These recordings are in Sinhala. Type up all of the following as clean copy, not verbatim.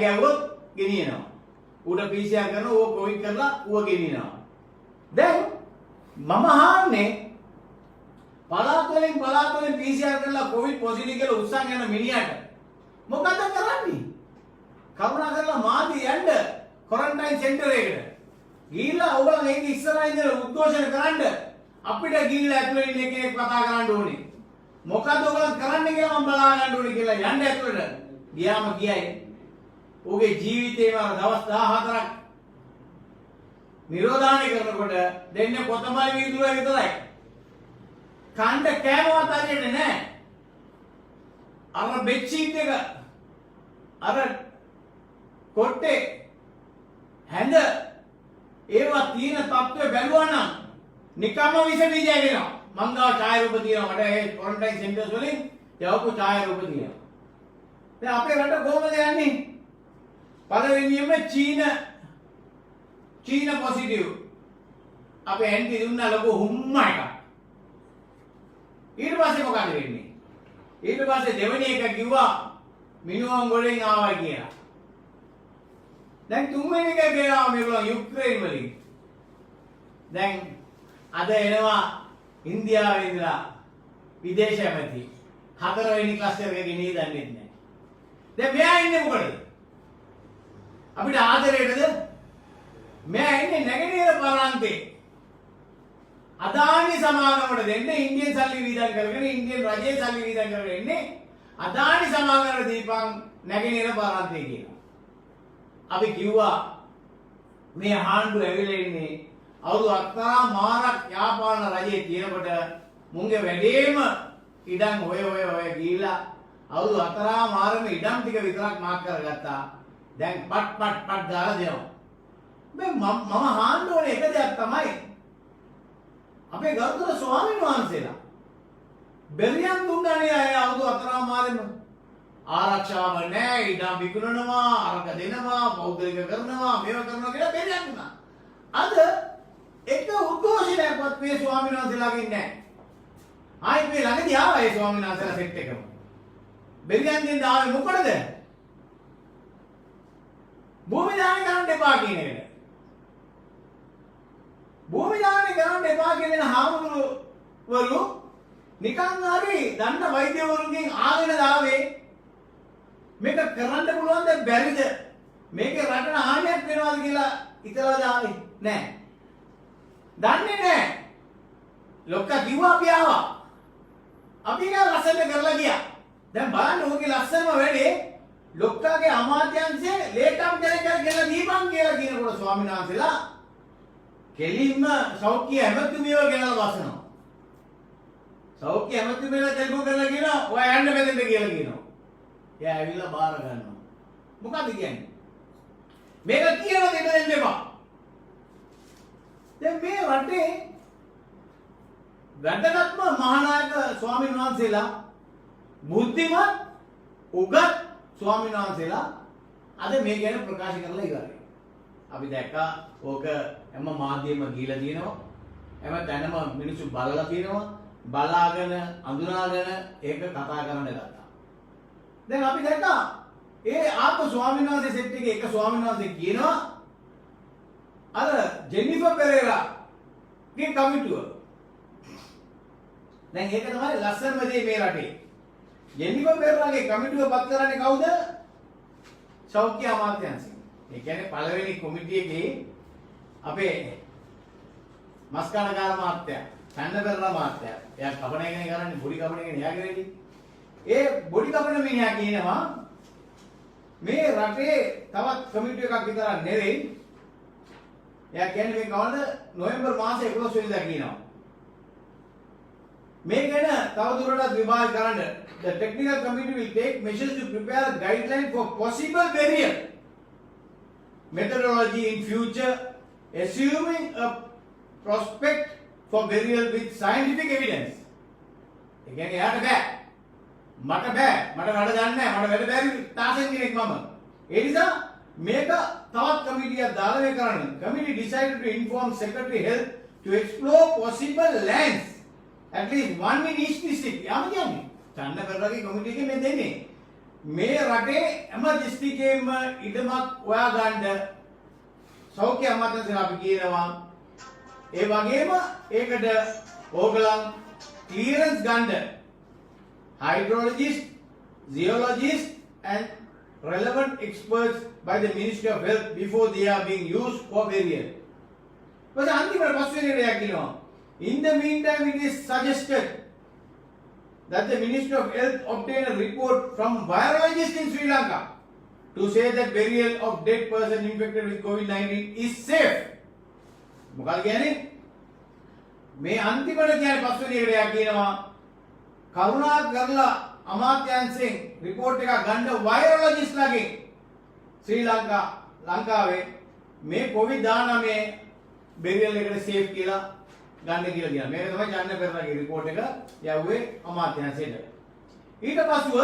ගැව්වොත් ගෙනියනවා. ඌට PCR කරනවා ඌ කොවිඩ් කරලා ඌව ගෙනියනවා. දැන් මම අහන්නේ පළාත් වලින් PCR කරලා කොවිඩ් පොසිටිව් කියලා උස්සන් යන මිනිහට මොකද කරන්නේ? කරුණා කරලා මාදි යන්න ක්වොරන්ටයින් සෙන්ටර් එකට. ගිහිල්ලා ඔයගොල්ලෝ ඒක ඉස්සරහින් ඉඳලා උද්ඝෝෂණ කරන්න අපිට ගිහිල්ලා ඇතුළේ ඉන්න කෙනෙක් කතා කරන්න ඕනේ. මොකද ඔයගොල්ලෝ කරන්න කියලා මම බලා ගන්න ඕනේ කියලා යන්න ඇතුළට. ගියාම කියයි ඔහුගේ ජීවිතේම දවස් 14ක් නිරෝධානය කරනකොට දෙන්නේ කොතමයි වීදුරුව විතරයි. කණ්ඩ කෑමවත් හරියට නැහැ. අර බෙඩ්ෂීට් එක අර කොට්ටේ හැඳ ඒවා තියෙන තත්ත්වය බැලුවා නම් නිකම්ම විස බීජ වෙනවා. මං ගාව ඡායාරූප තියෙනවා මට ඒ ක්වොරන්ටයින් සෙන්ටර්ස් වලින් යවපු ඡායාරූප තියෙනවා. දැන් අපේ රට කොහොමද යන්නේ? පළවෙනියෙන්ම චීන පොසිටිව්. අපේ ඇන්ටි දුන්නා ලොකු හුම්ම එකක්. ඊට පස්සේ මොකද වෙන්නේ? ඊට පස්සේ දෙවෙනි එක කිව්වා මිනුවම් ගොඩෙන් ආවා කියලා. දැන් තුන්වෙනි එක ගියා මේගොල්ලෝ යුක්‍රේන් වලින්. දැන් අද එනවා ඉන්දියාවේ ඉඳලා විදේශ ඇමති. හතරවෙනි ක්ලස්ටර් එකේ ගෙනිය දන්නේ නැහැ. දැන් මෙයා ඉන්නේ මොකටද? අපිට ආදරේටද? මෙයා ඉන්නේ නැගෙනහිර පරාන්තේ. අදානි සමාගමට දෙන්න ඉන්දියන් සල්ලි වීදම් කරගෙන ඉන්දියන් රජයේ සල්ලි වීදම් කරගෙන ඉන්නේ අදානි සමාගමට දීපන් නැගෙනහිර පරාන්තේ කියලා. අපි කිව්වා මේ ආණ්ඩුව ඇවිල්ලා ඉන්නේ අවුරුදු 8 මාරක් යාපාන රජයේ තියෙනකොට මුංගේ වැඩේම ඉඩම් ඔය ගිහිලා අවුරුදු 4 මාරෙම ඉඩම් ටික විතරක් මාක් කරගත්තා. දැන් පට් දාලා දෙනවා. මේ මම ආන්න ඕනේ එක දෙයක් තමයි අපේ ගරුතර ස්වාමීන් වහන්සේලා බෙරියන් දුන්නානේ අය අවුරුදු 4 මාරෙම ආරක්ෂාව නැහැ ඉඩම් විකුණනවා අරක දෙනවා පෞද්ගලික කරනවා මේව කරනවා කියලා බෙරියන් දුන්නා. අද එක උද්ඝෝෂණයක්වත් මේ ස්වාමීන් වහන්සේලාගෙන් නැහැ. ආයි මේ ළඟදී ආවා ඒ ස්වාමීන් වහන්සේලා සෙට් එකම. බෙරියන් දෙන්න ආවේ මොකටද? භූමි දාන කරන්න එපා කියන එක. භූමි දාන කරන්න එපා කියන හාමුදුරුවරු නිකන් හරි දන්න වෛද්‍යවරුන්ගෙන් ආගෙන දාවේ මේක කරන්න පුළුවන්ද බැරිද මේකේ රටට හානියක් වෙනවද කියලා හිතලා දාවේ නෑ. දන්නේ නෑ. ලොක්කා කිව්වා අපි ආවා. අපි ගා ලස්සනට කරලා ගියා. දැන් බලන්න ඕකේ ලස්සනම වැඩේ ලොක්කාගේ අමාත්‍යංශයේ ලේකම් කෙනෙක් කියලා දීපන් කියලා කියනකොට ස්වාමීන් වහන්සේලා කෙලින්ම සෞඛ්‍ය ඇමතුමියව ගෙනලා වසනවා. සෞඛ්‍ය ඇමතුමියලා ටෙලිෆෝන් කරලා කියනවා ඔයා යන්න මෙතෙන්ට කියලා කියනවා. එයා ඇවිල්ලා බාර ගන්නවා. මොකද කියන්නේ? මේක කියනවා දෙන්න දෙන්න එපා. දැන් මේ රටේ වැදගත්ම මහානායක ස්වාමීන් වහන්සේලා බුද්ධිමත් උගත් ස්වාමීන් වහන්සේලා අද මේ ගැන ප්‍රකාශ කරලා ඉවරයි. අපි දැක්කා ඕක හැම මාධ්‍යෙම ගිහිලා තියෙනවා. හැම තැනම මිනිස්සු බලලා තියෙනවා. බලාගෙන අඳුනාගෙන ඒක කතා කරන්න ගත්තා. දැන් අපි දැක්කා ඒ ආත්ම ස්වාමීන් වහන්සේ සෙට් එකේ එක ස්වාමීන් වහන්සේ කියනවා අර ජෙනිෆර් පෙරේරා ගේ කමිටුව. දැන් ඒක තමයි ලස්සනම දේ මේ රටේ. ජෙනිෆර් පෙරේරාගේ කමිටුව පත් කරන්නේ කවුද? සෞඛ්‍ය අමාත්‍යාංශය. ඒ කියන්නේ පළවෙනි කොමිටියේදී අපේ මස්කණකාර මහත්තයා, සන්න පෙරේරා මහත්තයා. එයා කපන එකනේ කරන්නේ, බොඩි කපන එකනේ එයාගේ වැඩේ. ඒ බොඩි කපන මිනිහා කියනවා මේ රටේ තවත් කමිටුව එකක් විතරක් නෙවෙයි. එයා කියන්නේ මේ කවද නොවැම්බර් මාසේ 11 වෙනිදා කියනවා. මේ ගැන තවදුරටත් විභාග කරන්න the technical committee will take measures to prepare a guideline for possible burial methodology in future assuming a prospect for burial with scientific evidence. ඒ කියන්නේ යාට බෑ. මට වැඩ ගන්න නැහැ. මට වැඩ බැරි තාසෙන් කෙනෙක් මම. ඒ නිසා මේක තවත් කමිටියක් දාලා මේ කරන්න. Committee decided to inform Secretary Health to explore possible lands at least one in each district. යාම කියන්නේ චන්න පෙරේරාගේ කමිටු එකේ මේ දෙන්නේ මේ රටේ හැම දිස්ත්‍රික්කයකම ඉඩමක් හොයා ගන්න සෞඛ්‍ය අමාත්‍යාංශයෙන් අපි කියනවා. ඒ වගේම ඒකට ඕගලන් ක්ලියරන්ස් ගන්න hydrologist, zoologist and relevant experts by the Ministry of Health before they are being used for burial. But අන්තිමට පස්වෙනි දෙයක් කියනවා. In the meantime, it is suggested that the Ministry of Health obtain a report from virologists in Sri Lanka to say that burial of dead person infected with COVID-19 is safe. මොකක්ද කියන්නේ? මේ අන්තිමට කියන්නේ පස්වෙනි එකට යා කියනවා කරුණා කරලා අමාත්‍යාංශයෙන් report එකක් ගන්න virologist ලාගෙන් ශ්‍රී ලංකාවේ මේ COVID-19 burial එකට safe කියලා ගන්න කියලා කියනවා. මේක තමයි චන්න පෙරේරාගේ report එක යවුවේ අමාත්‍යාංශයට. ඊට පස්ව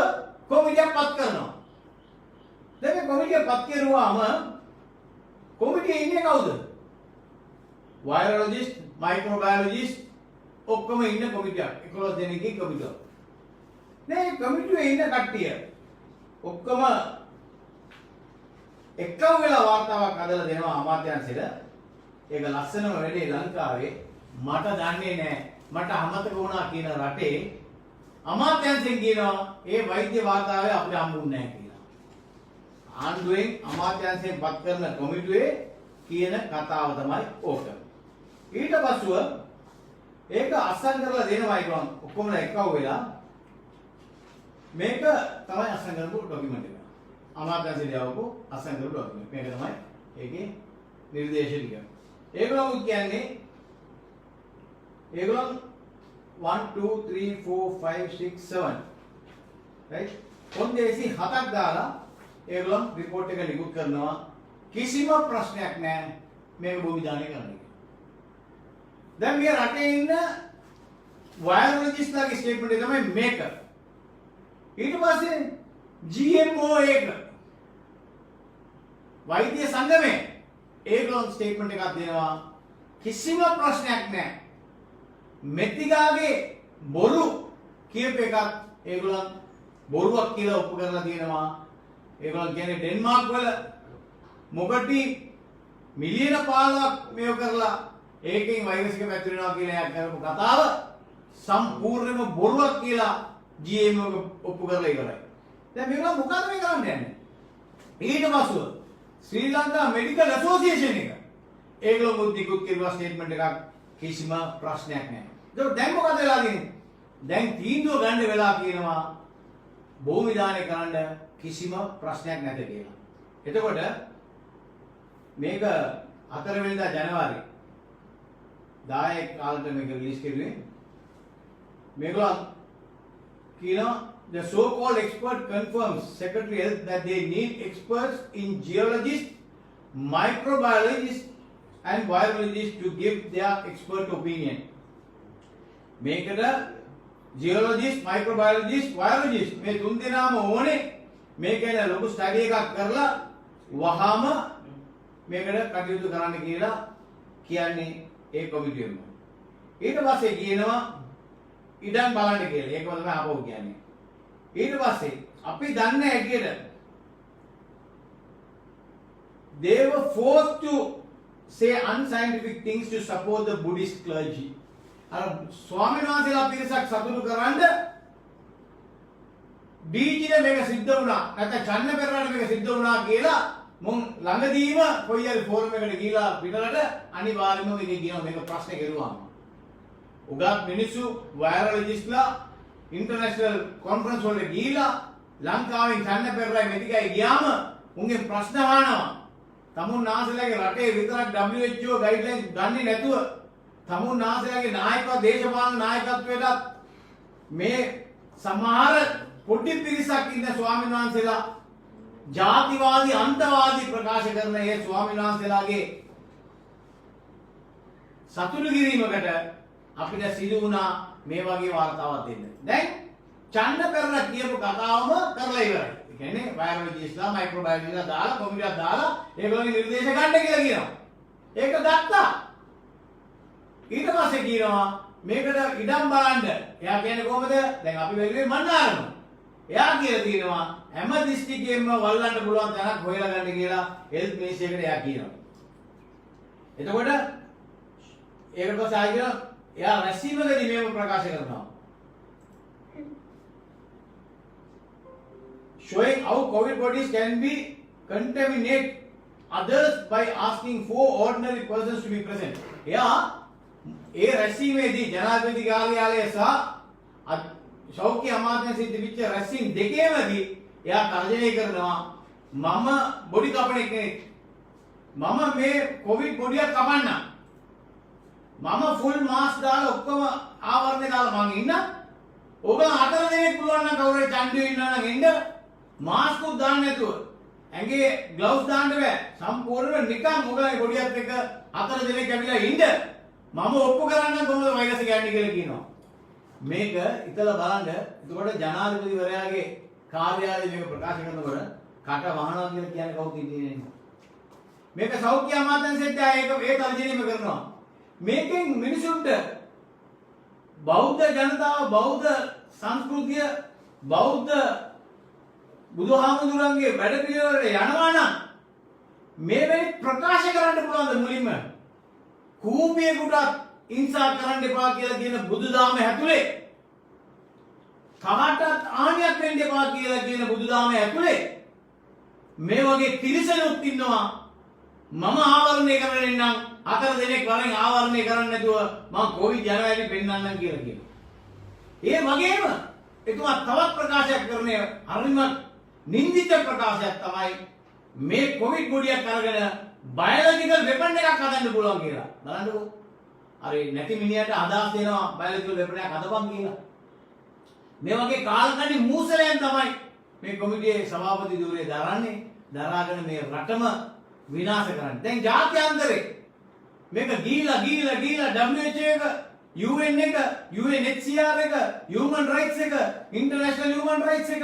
කොමිටියක් පත් කරනවා. දැන් මේ කොමිටිය පත් කරුවාම කොමිටියේ ඉන්නේ කවුද? virologist, microbiologist ඔක්කොම ඉන්න කොමිටියක්. 11 දෙනෙක්ගේ කොමිටියක්. මේ කොමිටියේ ඉන්න කට්ටිය ඔක්කොම එක්කම වෙලා වාර්තාවක් හදලා දෙනවා අමාත්‍යාංශයට. ඒක ලස්සනම වැඩේ ලංකාවේ මට දන්නේ නැහැ. මට අමතක වුණා කියන රටේ අමාත්‍යාංශයෙන් කියනවා ඒ වෛද්‍ය වාර්තාවේ අපිට හම්බුන්නේ නැහැ කියලා. ආණ්ඩුවෙන් අමාත්‍යාංශයෙන් පත් කරන කොමිටුවේ කියන කතාව තමයි ඕක. ඊට පස්සෙ ඒක අසන් කරලා දෙනවා ඉතින් ඔක්කොම එක්කව වෙලා මේක තමයි අසන් කරපු ડોකියුමන්ට් එක. අමාත්‍යාංශයට යවපු අසන් කරපු ડોකියුමන්ට්. මේක තමයි ඒකේ නිර්දේශ ටික. ඒගොල්ලෝ කියන්නේ ඒගොල්ලෝ 1 2 3 4 5 6 7 right කොන්දේසි හතක් දාලා ඒගොල්ලෝ report එක නිකුත් කරනවා. කිසිම ප්‍රශ්නයක් නැහැ මේක භූමි දාණය කරන්න. දැන් මේ රටේ ඉන්න virologist ලාගේ statement එක තමයි මේක. ඊට පස්සේ GMO එක වෛද්‍ය සංගමේ ඒගොල්ලෝ statement එකක් දෙනවා. කිසිම ප්‍රශ්නයක් නැහැ. මෙතිගාගේ බොරු කියප එකක් ඒගොල්ලන් බොරුවක් කියලා ඔප්පු කරලා තියෙනවා. ඒගොල්ලන් කියන්නේ ඩෙන්මාර්ක් වල මොකටි මිලියන 15ක් මේව කරලා ඒකෙන් වෛරස් එක පැතිරෙනවා කියලා එකක් කරපු කතාව සම්පූර්ණයෙන්ම බොරුවක් කියලා GMO එක ඔප්පු කරලා ඉවරයි. දැන් මේගොල්ලන් මොකද මේ කරන්නේ යන්නේ? ඊට පස්සෙ ශ්‍රී ලංකා මෙඩිකල් ඇසෝසියේෂන් එක ඒගොල්ලෝ මුද්දිකුත් කියලා ස්ටේට්මන්ට් එකක් කිසිම ප්‍රශ්නයක් නැහැ. ඒක දැන් මොකද වෙලා තියෙන්නේ? දැන් තීන්දුව ගන්න වෙලා කියනවා භූමි දාණය කරන්න කිසිම ප්‍රශ්නයක් නැත කියලා. එතකොට මේක 4 වෙනිදා ජනවාරි 10 කාලෙට මේක රිලීස් කරුවේ. මේගොල්ලෝ කියනවා the so-called expert confirms Secretary Health that they need experts in geologists, microbiologists and virologists to give their expert opinion. මේකට geologist, microbiologist, virologist මේ තුන් දෙනාම ඕනේ. මේක ගැන ලොකු ස්ටඩි එකක් කරලා වහාම මේකට කටයුතු කරන්න කියලා කියන්නේ ඒ කොමිටියෙම. ඊට පස්සේ කියනවා ඉඩම් බලන්න කියලා. ඒකම තමයි ආපහු කියන්නේ. ඊට පස්සේ අපි දන්නේ හැටියට they were forced to say unscientific things to support the Buddhist clergy. අර ස්වාමීන් වහන්සේලා පිරිසක් සතුටු කරන්න ඩීජිට මේක සිද්ධ වුණා. නැත්නම් චන්න පෙරේරාට මේක සිද්ධ වුණා කියලා මුන් ළඟදීම කොයි හරි ෆෝරම් එකකට ගිහිලා පිටරට අනිවාර්යයෙන්ම මේක කියනවා මේක ප්‍රශ්නේ කෙරුවාම. උගත් මිනිස්සු වෛරොලොජිස්ට්ලා ඉන්ටර්නැෂනල් කොන්ෆරන්ස් වලට ගිහිලා ලංකාවෙන් චන්න පෙරේරා මෙදිකයි ගියාම උන්ගේ ප්‍රශ්න අහනවා. තමුන්නාන්සේලාගේ රටේ විතරක් WHO ගයිඩ්ලයින්ස් ගන්නේ නැතුව තමුන්නාන්සේලාගේ නායකත්ව දේශපාලන නායකත්වයට මේ සමහර පොඩි පිරිසක් ඉන්න ස්වාමීන් වහන්සේලා ජාතිවාදී අන්තවාදී ප්‍රකාශ කරන ඒ ස්වාමීන් වහන්සේලාගේ සතුටු කිරීමකට අපිට සිදු වුණා මේ වගේ වාර්තාවක් දෙන්න. දැන් චන්න පෙරේරා කියපු කතාවම කරලා ඉවරයි. ඒ කියන්නේ වෛරොලොජිස්ට්ලා මයික්‍රෝබයොලොජිස්ට්ලා දාලා කොමිටියක් දාලා ඒගොල්ලෝගේ නිර්දේශ ගන්න කියලා කියනවා. ඒක ගත්තා. ඊට පස්සේ කියනවා මේකට ඉඩම් බලන්න. එයා කියන්නේ කොහමද? දැන් අපි වෙලුවේ මන්නාරම. එයා කියලා තියෙනවා හැම දිස්ත්‍රික්කයෙන්ම වල්ලන්න පුළුවන් තැනක් හොයලා ගන්න කියලා හෙල්ත් මිනිස්ට්‍රි එකට එයා කියනවා. එතකොට ඒකට පස්සේ ආයෙ කියනවා එයා රැස්වීමකදී මේව ප්‍රකාශ කරනවා. Showing how COVID bodies can be contaminate others by asking 4 ordinary persons to be present. එයා ඒ රැස්වීමේදී ජනාධිපති කාර්යාලය සහ සෞඛ්‍ය අමාත්‍යාංශයෙන් තිබිච්ච රැස්වීම් දෙකේමදී එයා තර්ජනය කරනවා මම බොඩි කපන කෙනෙක්. මම මේ කොවිඩ් බොඩියක් කපන්න. මම ෆුල් මාස්ක් දාලා ඔක්කොම ආවරණය දාලා මං ඉන්න. ඔබලා 4 දෙනෙක් පුළුවන් නම් කවුරුහරි ඡන්දේ ඉන්නවා නම් එන්න. මාස්ක් උත් දාන්න නැතුව. ඇඟේ ග්ලව්ස් දාන්න බෑ. සම්පූර්ණයෙන් නිකන් ඔබලා බොඩියත් එක්ක 4 දෙනෙක් ඇවිල්ලා ඉන්න. මම ඔප්පු කරන්නම් කොහොමද වෛරස් එක යන්නේ කියලා කියනවා. මේක ඉතලා බලන්න. එතකොට ජනාධිපතිවරයාගේ කාර්යාලය මේක ප්‍රකාශ කරනකොට කට වහනවා කියලා කියන්නේ කවුද ඉන්නේ? මේක සෞඛ්‍ය අමාත්‍යාංශයට ඒක ඒ තර්ජනයම කරනවා. මේකෙන් මිනිසුන්ට බෞද්ධ ජනතාව බෞද්ධ සංස්කෘතිය බෞද්ධ බුදුහාමුදුරන්ගේ වැඩ පිළිවෙලට යනවා නම් මේවෙන් ප්‍රකාශ කරන්න පුළුවන් මුලින්ම කූඹියෙකුට හිංසා කරන්න එපා කියලා කියන බුදුදහම ඇතුලේ කාටත් ආණියක් වෙන්න එපා කියලා කියන බුදුදහම ඇතුලේ මේ වගේ තිරිසනුත් ඉන්නවා මම ආවරණය කරගෙන ඉන්නම් 4 දෙනෙක් වරෙන් ආවරණය කරන්නේ නැතුව මම කොවිඩ් යනවානේ පෙන්නන්නම් කියලා කියනවා. ඒ වගේම එතුමා තවත් ප්‍රකාශයක් කරන්නේ හරිම නින්දිත ප්‍රකාශයක් තමයි මේ කොවිඩ් බොඩියක් අරගෙන බයොලොජිකල් වෙපන් එකක් හදන්න පුළුවන් කියලා. බලන්නකෝ. අර නැති මිනිහට අදහස් දෙනවා බයොලොජිකල් වෙපන් එකක් හදපන් කියලා. මේ වගේ කාලකණ්ණි මූසලයන් තමයි මේ කොමිටියේ සභාපති ධූරය දරන්නේ. දරාගෙන මේ රටම විනාශ කරන්නේ. දැන් ජාත්‍යන්තරේ මේක ගිහිලා WHO එක UN එක UNHCR එක Human Rights එක International Human Rights එක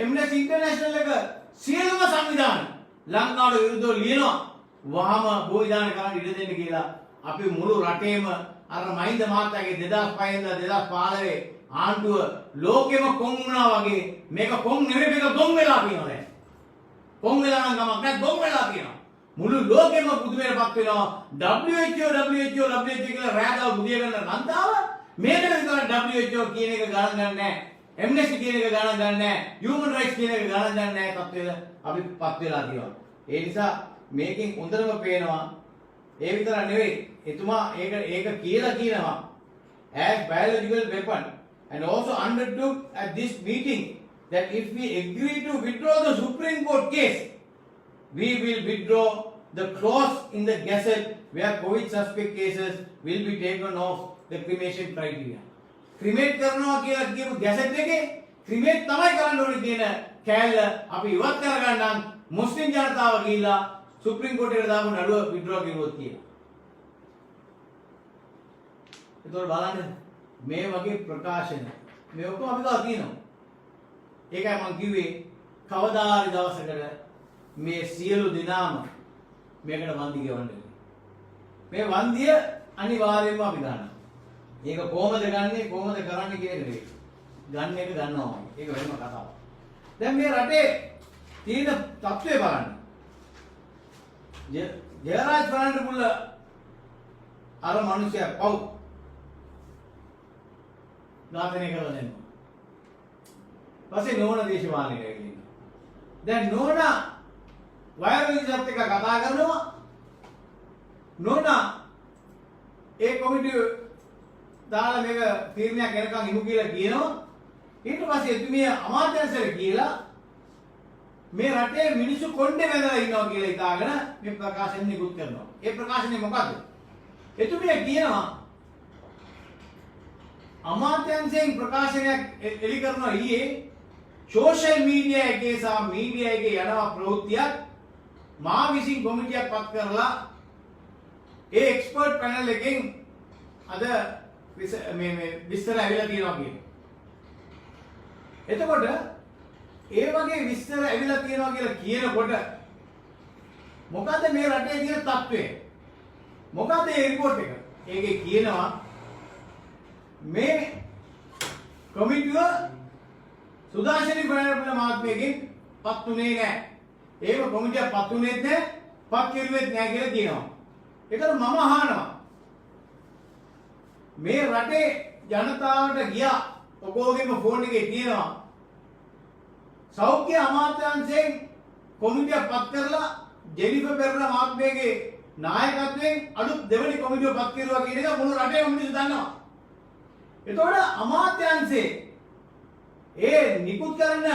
Amnesty International එක සියලුම සංවිධාන ලංකාවට විරුද්ධව ලියනවා වහම බෝධිදාන කරන්න ඉඩ දෙන්න කියලා. අපි මුළු රටේම අර මහින්ද මහත්තයාගේ 2005 ඉඳලා 2015 ආණ්ඩුව ලෝකෙම කොන් වුණා වගේ මේක කොන් නෙවෙයි මේක ගොන් වෙලා කියනවා දැන්. කොන් වෙලා නම් ගමක් නැහැ ගොන් වෙලා කියනවා. මුළු ලෝකෙම පුදුමයටපත් වෙනවා. WHO කියලා රෑදව බුදිය ගන්න ලංකාව මේකට විතර WHO කියන එක ගණන් ගන්න නැහැ. Amnesty කියන එක ගණන් ගන්න නැහැ. Human Rights කියන එක ගණන් ගන්න නැහැ. තත්ත්වයට අපිපත් වෙලා තියෙනවා. ඒ නිසා මේකෙන් හොඳටම පේනවා ඒ විතර නෙවෙයි එතුමා ඒක කියලා කියනවා as biological weapon and also undertook at this meeting that if we agree to withdraw the Supreme Court case we will withdraw the clause in the Gazette where COVID suspect cases will be taken off the cremation criteria. Cremate කරනවා කියලා කියපු Gazette එකේ cremate තමයි කරන්න ඕනේ කියන කෑල්ල අපි ඉවත් කරගන්නම් මුස්ලිම් ජනතාව ගිහිලා සුප්‍රීම කෝර්ටේ දාපු නඩුව withdraw කරුවොත් කියලා. ඒතකොට බලන්න මේ වගේ ප්‍රකාශන මේ ඔක්කොම අපි ගාව තියෙනවා. ඒකයි මම කිව්වේ කවදා හරි දවසකට මේ සියලු දිනාම මේකට වන්දි ගෙවන්න මේ වන්දිය අනිවාර්යයෙන්ම අපි ගන්නවා. ඒක කොහොමද ගන්නෙ කොහොමද කරන්නේ කියන එක නෙවෙයි. ගන්න එක ගන්නවා. ඒක වෙනම කතාවක්. දැන් මේ රටේ තියෙන තත්ත්වය බලන්න. ජයරාජ් ෆර්නන්ඩ් අර මිනිස්සයා පව් ඝාතනය කරලා දෙනවා. පස්සේ නෝනා දේශපාලනයට ගිහින්. දැන් නෝනා වයරලිසත් එක කතා කරනවා. නෝනා ඒ කොමිටිය දාලා මේක තීරණයක් එනකන් ඉමු කියලා කියනවා. ඊට පස්සේ එතුමිය අමාත්‍යාංශයට කියලා මේ රටේ මිනිස්සු කොණ්ඩේ වැදලා ඉන්නවා කියලා හිතාගෙන මේ ප්‍රකාශන නිකුත් කරනවා. ඒ ප්‍රකාශනේ මොකද්ද? එතුමිය කියනවා අමාත්‍යාංශයෙන් ප්‍රකාශනයක් එලි කරනවා ඊයේ සෝෂල් මීඩියා එකේ සහ මීඩියා එකේ යනවා ප්‍රවෘත්තියක් මා විසින් කොමිටියක් පත් කරලා ඒ එක්ස්පර්ට් පැනල් එකෙන් අද මේ විස්තර ඇවිල්ලා තියෙනවා කියන්නේ. එතකොට ඒ වගේ විස්තර ඇවිල්ලා තියෙනවා කියලා කියනකොට මොකද්ද මේ රටේ තියෙන තත්ත්වය? මොකද්ද ඒ රිපෝට් එක? ඒකේ කියනවා මේ කොමිටිය සුදාශනී ප්‍රේරණ මහත්මයාගෙන් පත්ුනේ නැහැ. ඒව කොමිටිය පත්ුනේත් නැහැ, පත් කෙරුවෙත් නැහැ කියලා කියනවා. ඒකට මම අහනවා මේ රටේ ජනතාවට ගියා ඔකෝගෙම ෆෝන් එකේ තියෙනවා සෞඛ්‍ය අමාත්‍යාංශයෙන් කොමිටිය පත් කරලා ජෙනිෆර් පෙරේරා මහත්මයාගේ නායකත්වයෙන් අලුත් දෙවෙනි කොමිටිය පත් කෙරුවා කියන එක මුළු රටේම මිනිස්සු දන්නවා. එතකොට අමාත්‍යාංශයේ ඒ නිකුත් කරන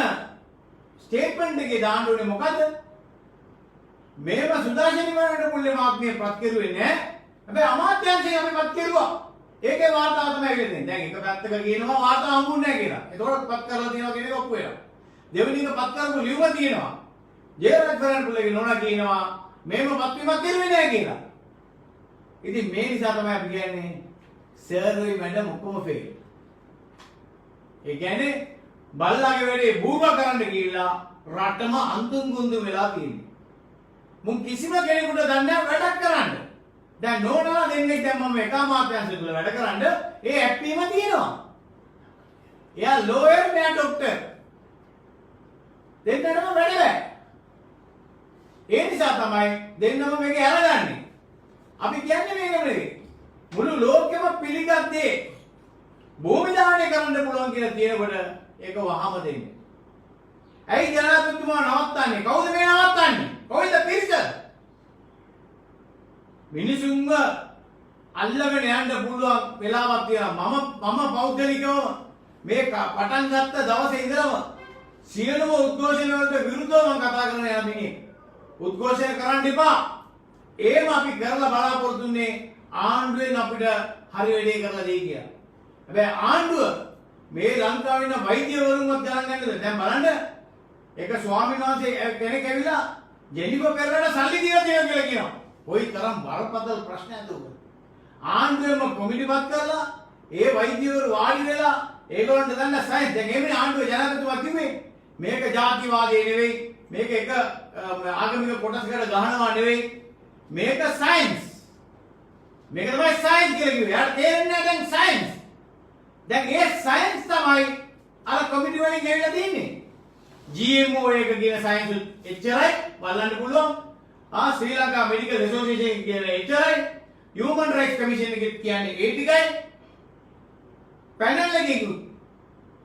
ස්ටේට්මන්ට් එකේ දාන්න ඕනේ මොකද? මේව සුදාශනී වරණට මුල්ලේ මහත්මිය පත් කෙරුවේ නෑ. හැබැයි අමාත්‍යාංශයෙන් අපි පත් කෙරුවා. ඒකේ වාර්තාව තමයි වෙන්නේ. දැන් එක පැත්තක කියනවා වාර්තාව හම්බුන්නේ නැහැ කියලා. ඒතකොට පත් කරලා තියෙනවා කියන එක ඔප්පු වෙනවා. දෙවෙනි එක පත් කරපු ලියුම තියෙනවා. ජයරාජ් වරණපුලගේ නෝනා කියනවා මේව පත්වීමක් කෙරුවේ නැහැ කියලා. ඉතින් මේ නිසා තමයි අපි කියන්නේ සර්වර් මැඩම් ඔක්කොම ෆේල්. ඒ කියන්නේ බල්ලාගේ වැඩේ බූවා කරන්න ගිහිල්ලා රටම අන්තුම් ගුන්දුම් වෙලා තියෙනවා. මුන් කිසිම කෙනෙකුට දන්නේ නැහැ වැඩක් කරන්න. දැන් නෝනා දෙන්නේ දැන් මම එක අමාත්‍යාංශ තුල වැඩ කරන්න ඒ ඇප්පීම තියෙනවා. එයා ලෝයර් මෙයා ડોක්ටර්. දෙන්නටම වැඩ බෑ. ඒ නිසා තමයි දෙන්නම මේක අරගන්නේ. අපි කියන්නේ මේක නෙවෙයි. මුළු ලෝකෙම පිළිගත්තේ භූමි දාණය කරන්න පුළුවන් කියලා කියනකොට ඒක වහම දෙන්නේ. ඇයි ජනාධිපතිතුමා නවත්තන්නේ? කවුද මේ නවත්තන්නේ? කොයිද පිරිස? මිනිසුන්ව අල්ලගෙන යන්න පුළුවන් වෙලාවක් තියෙනවා. මම පෞද්ගලිකව මේ පටන් ගත්ත දවසේ ඉඳලම සියලුම උද්ඝෝෂණ වලට විරුද්ධව මම කතා කරන යා මිනිහ. උද්ඝෝෂණ කරන්න එපා. ඒම අපි කරලා බලාපොරොත්තු වෙන්නේ ආණ්ඩුවෙන් අපිට හරි වැඩේ කරලා දෙයි කියලා. හැබැයි ආණ්ඩුව මේ ලංකාවේ ඉන්න වෛද්‍යවරුන්වත් ගණන් ගන්නද? දැන් බලන්න එක ස්වාමීන් වහන්සේ කෙනෙක් ඇවිල්ලා ජෙනිෆර් පෙරේරාට සල්ලි දීලා තියෙනවා කියලා කියනවා. කොයි තරම් බරපතල ප්‍රශ්නයක්ද උඹ? ආණ්ඩුවෙම කොමිටිපත් කරලා ඒ වෛද්‍යවරු වාඩි වෙලා ඒගොල්ලන්ට දන්න සයන්ස් දැන් එන්නේ ආණ්ඩුවේ ජනාධිපතිතුමා කිව්වේ මේක ජාතිවාදී නෙවෙයි මේක එක ආගමික කොටසකට ගහනවා නෙවෙයි මේක සයන්ස් මේක තමයි සයන්ස් කියලා කිව්වේ. යාට තේරෙන්නේ නැහැ දැන් සයන්ස්. දැන් ඒ සයන්ස් තමයි අර කොමිටි වලින් ගෙවිලා තින්නේ. GMO එක කියන සයන්ස් එච්චරයි බලන්න පුළුවන්. ශ්‍රී ලංකා මෙඩිකල් ඇසෝසියේෂන් කියන එච්චරයි. Human Rights Commission එක කියන්නේ ඒ ටිකයි. පැනල් එකකින්